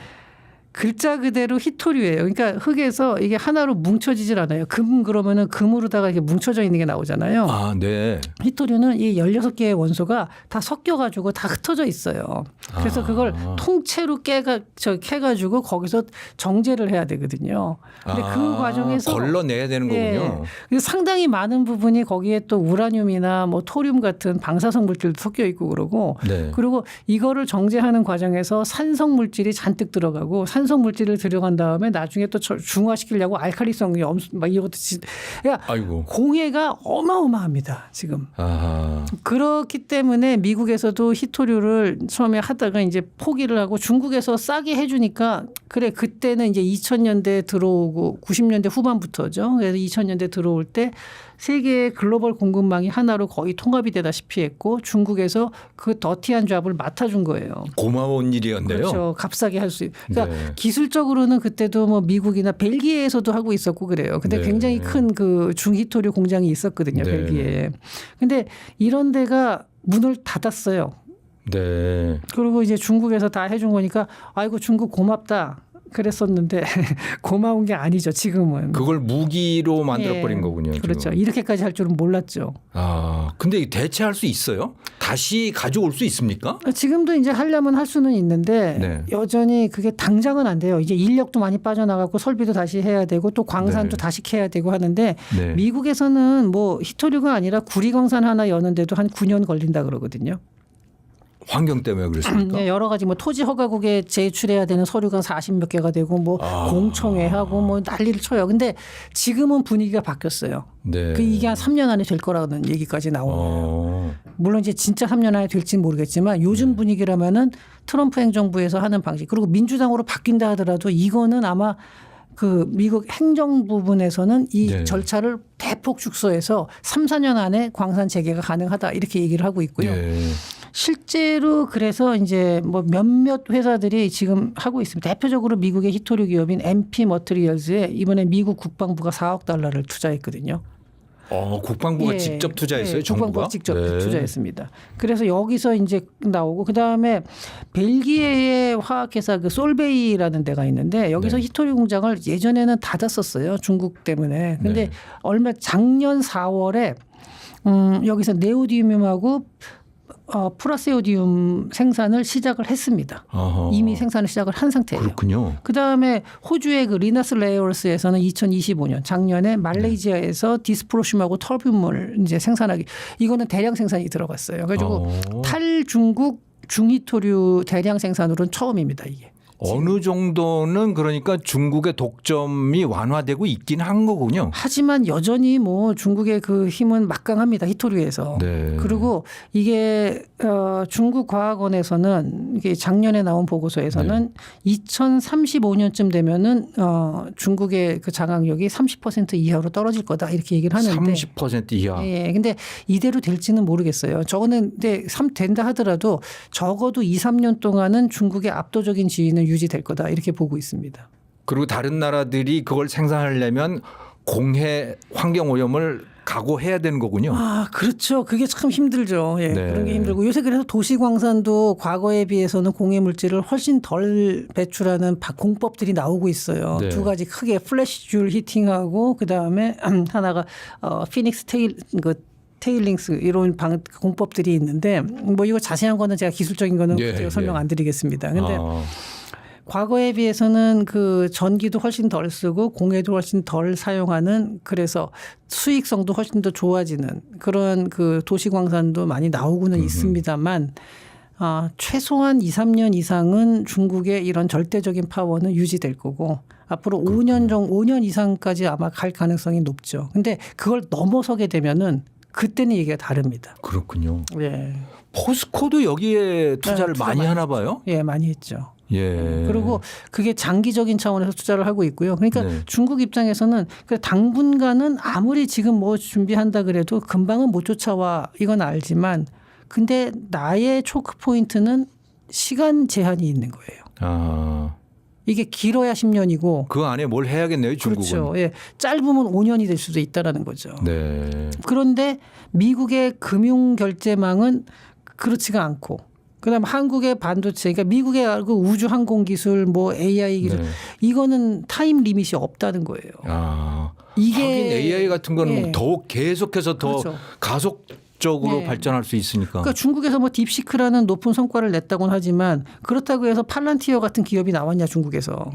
글자 그대로 히토류예요. 그러니까 흙에서 이게 하나로 뭉쳐지질 않아요. 그러면은 금으로다가 이렇게 뭉쳐져 있는 게 나오잖아요. 아, 네. 히토류는 이 16개의 원소가 다 섞여가지고 다 흩어져 있어요. 그래서 그걸 통째로 캐가지고 거기서 정제를 해야 되거든요. 근데 그 과정에서 걸러내야 되는 거군요. 그래서 상당히 많은 부분이 거기에 또 우라늄이나 뭐 토륨 같은 방사성 물질도 섞여 있고 그러고 네. 그리고 이거를 정제하는 과정에서 산성 물질이 잔뜩 들어가고 산성 물질을 들어간 다음에 나중에 또 중화시키려고 알칼리성이 막 이것도 그러니까 아이고. 공해가 어마어마합니다 지금. 아하. 그렇기 때문에 미국에서도 히토류를 처음에 하다가 이제 포기를 하고 중국에서 싸게 해주니까 그래 그때는 이제 2000년대 들어오고 90년대 후반부터죠. 그래서 2000년대 들어올 때 세계의 글로벌 공급망이 하나로 거의 통합이 되다시피 했고 중국에서 그 더티한 잡을 맡아준 거예요. 고마운 일이었네요. 그렇죠. 값싸게 할 수. 그러니까 네. 기술적으로는 그때도 뭐 미국이나 벨기에에서도 하고 있었고 그래요. 근데 네. 굉장히 큰 그 중히토류 공장이 있었거든요. 네. 벨기에에. 근데 이런 데가 문을 닫았어요. 네. 그리고 이제 중국에서 다 해준 거니까 아이고 중국 고맙다. 그랬었는데 고마운 게 아니죠. 지금은. 그걸 무기로 만들어버린 거군요. 그렇죠. 지금. 이렇게까지 할 줄은 몰랐죠. 아, 근데 대체할 수 있어요? 다시 가져올 수 있습니까? 지금도 이제 하려면 할 수는 있는데 네. 여전히 그게 당장은 안 돼요. 이제 인력도 많이 빠져나가고 설비도 다시 해야 되고 또 광산도 네. 다시 캐야 되고 하는데 네. 미국에서는 뭐 히토류가 아니라 구리광산 하나 여는데도 한 9년 걸린다 그러거든요. 환경 때문에 그렇습니까? 네, 여러 가지 뭐 토지 허가국에 제출해야 되는 서류가 40몇 개가 되고 뭐 공청회하고 뭐 난리를 쳐요. 근데 지금은 분위기가 바뀌었어요. 네. 이게 한 3년 안에 될 거라는 얘기까지 나오네요. 물론 이제 진짜 3년 안에 될지는 모르겠지만 요즘 분위기라면은 트럼프 행정부에서 하는 방식 그리고 민주당으로 바뀐다 하더라도 이거는 아마 그 미국 행정 부분에서는 이 네. 절차를 대폭 축소해서 3, 4년 안에 광산 재개가 가능하다 이렇게 얘기를 하고 있고요. 네. 실제로 그래서 이제 뭐 몇몇 회사들이 지금 하고 있습니다. 대표적으로 미국의 히토류 기업인 MP 머트리얼즈에 이번에 미국 국방부가 4억 달러를 투자했거든요. 국방부가 직접 투자했어요, 정부가? 국방부가 직접 네. 투자했습니다. 그래서 여기서 이제 나오고 그다음에 벨기에의 화학회사 그 솔베이라는 데가 있는데 여기서 네. 히토류 공장을 예전에는 닫았었어요. 중국 때문에. 근데 네. 작년 4월에 여기서 네오디움하고 프라세오디움 생산을 시작을 했습니다. 어허. 이미 생산을 시작을 한 상태예요. 그렇군요. 그다음에 호주의 그 리나스 레이어스에서는 2025년 작년에 말레이시아에서 디스프로슘하고 털뷴물 이제 생산하기 이거는 대량 생산이 들어갔어요. 그래가지고 탈중국 중히토류 대량 생산으로는 처음입니다. 이게. 어느 정도는 그러니까 중국의 독점이 완화되고 있긴 한 거군요. 하지만 여전히 뭐 중국의 그 힘은 막강합니다. 히토류에서. 네. 그리고 이게 중국 과학원에서는 이게 작년에 나온 보고서에서는 2035년쯤 되면은 중국의 그 장악력이 30% 이하로 떨어질 거다 이렇게 얘기를 하는데 30% 이하. 예. 근데 이대로 될지는 모르겠어요. 저거는 근데 된다 하더라도 적어도 2, 3년 동안은 중국의 압도적인 지위는 유지될 거다 이렇게 보고 있습니다. 그리고 다른 나라들이 그걸 생산하려면 공해 환경 오염을 각오해야 되는 거군요. 아, 그렇죠. 그게 참 힘들죠. 예, 네. 그런 게 힘들고 요새 그래서 도시광산도 과거에 비해서는 공해 물질을 훨씬 덜 배출하는 공법들이 나오고 있어요. 네. 두 가지 크게 플래시줄 히팅하고 그 다음에 하나가 피닉스 테일링스 이런 공법들이 있는데 뭐 이거 자세한 거는 제가 기술적인 거는 예, 제가 설명 예. 안 드리겠습니다. 근데 아, 과거에 비해서는 그 전기도 훨씬 덜 쓰고 공해도 훨씬 덜 사용하는 그래서 수익성도 훨씬 더 좋아지는 그런 그 도시광산도 많이 나오고는 있습니다만 최소한 2, 3년 이상은 중국의 이런 절대적인 파워는 유지될 거고 앞으로 5년 이상까지 아마 갈 가능성이 높죠. 근데 그걸 넘어서게 되면은 그때는 얘기가 다릅니다. 그렇군요. 예. 포스코도 여기에 투자를 투자 많이 많이 하나 봐요? 예, 많이 했죠. 예. 그리고 그게 장기적인 차원에서 투자를 하고 있고요. 그러니까 네. 중국 입장에서는 당분간은 아무리 지금 뭐 준비한다 그래도 금방은 못 쫓아와 이건 알지만 근데 나의 초크 포인트는 시간 제한이 있는 거예요. 아, 이게 길어야 10년이고 그 안에 뭘 해야겠네요, 중국은. 그렇죠. 예. 짧으면 5년이 될 수도 있다라는 거죠. 네. 그런데 미국의 금융 결제망은 그렇지가 않고 그다음 한국의 반도체, 그러니까 미국의 그 우주 항공 기술, 뭐 AI 기술 네. 이거는 타임 리밋이 없다는 거예요. 아, 이게 하긴 AI 같은 거는 예. 더욱 계속해서 더 그렇죠. 가속적으로 예. 발전할 수 있으니까. 그러니까 중국에서 뭐 딥시크라는 높은 성과를 냈다고는 하지만 그렇다고 해서 팔란티어 같은 기업이 나왔냐 중국에서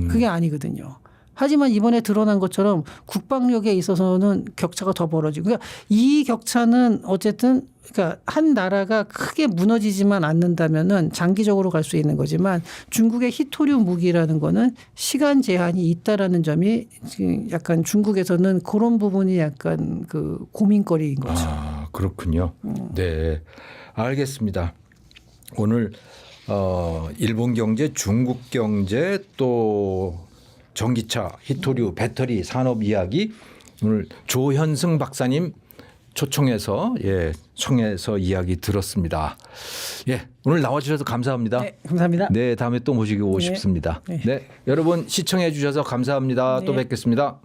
그게 아니거든요. 하지만 이번에 드러난 것처럼 국방력에 있어서는 격차가 더 벌어지고 그러니까 이 격차는 어쨌든 그러니까 한 나라가 크게 무너지지만 않는다면은 장기적으로 갈 수 있는 거지만 중국의 히토류 무기라는 거는 시간 제한이 있다라는 점이 지금 약간 중국에서는 그런 부분이 약간 그 고민거리인 거죠. 아, 그렇군요. 네, 알겠습니다. 오늘 일본 경제, 중국 경제 또 전기차, 히토류, 배터리 산업 이야기 오늘 조현승 박사님 초청해서 청해서 이야기 들었습니다. 예, 오늘 나와주셔서 감사합니다. 네, 감사합니다. 네, 다음에 또 모시고 네. 싶습니다. 네. 네, 여러분 시청해 주셔서 감사합니다. 또 네. 뵙겠습니다.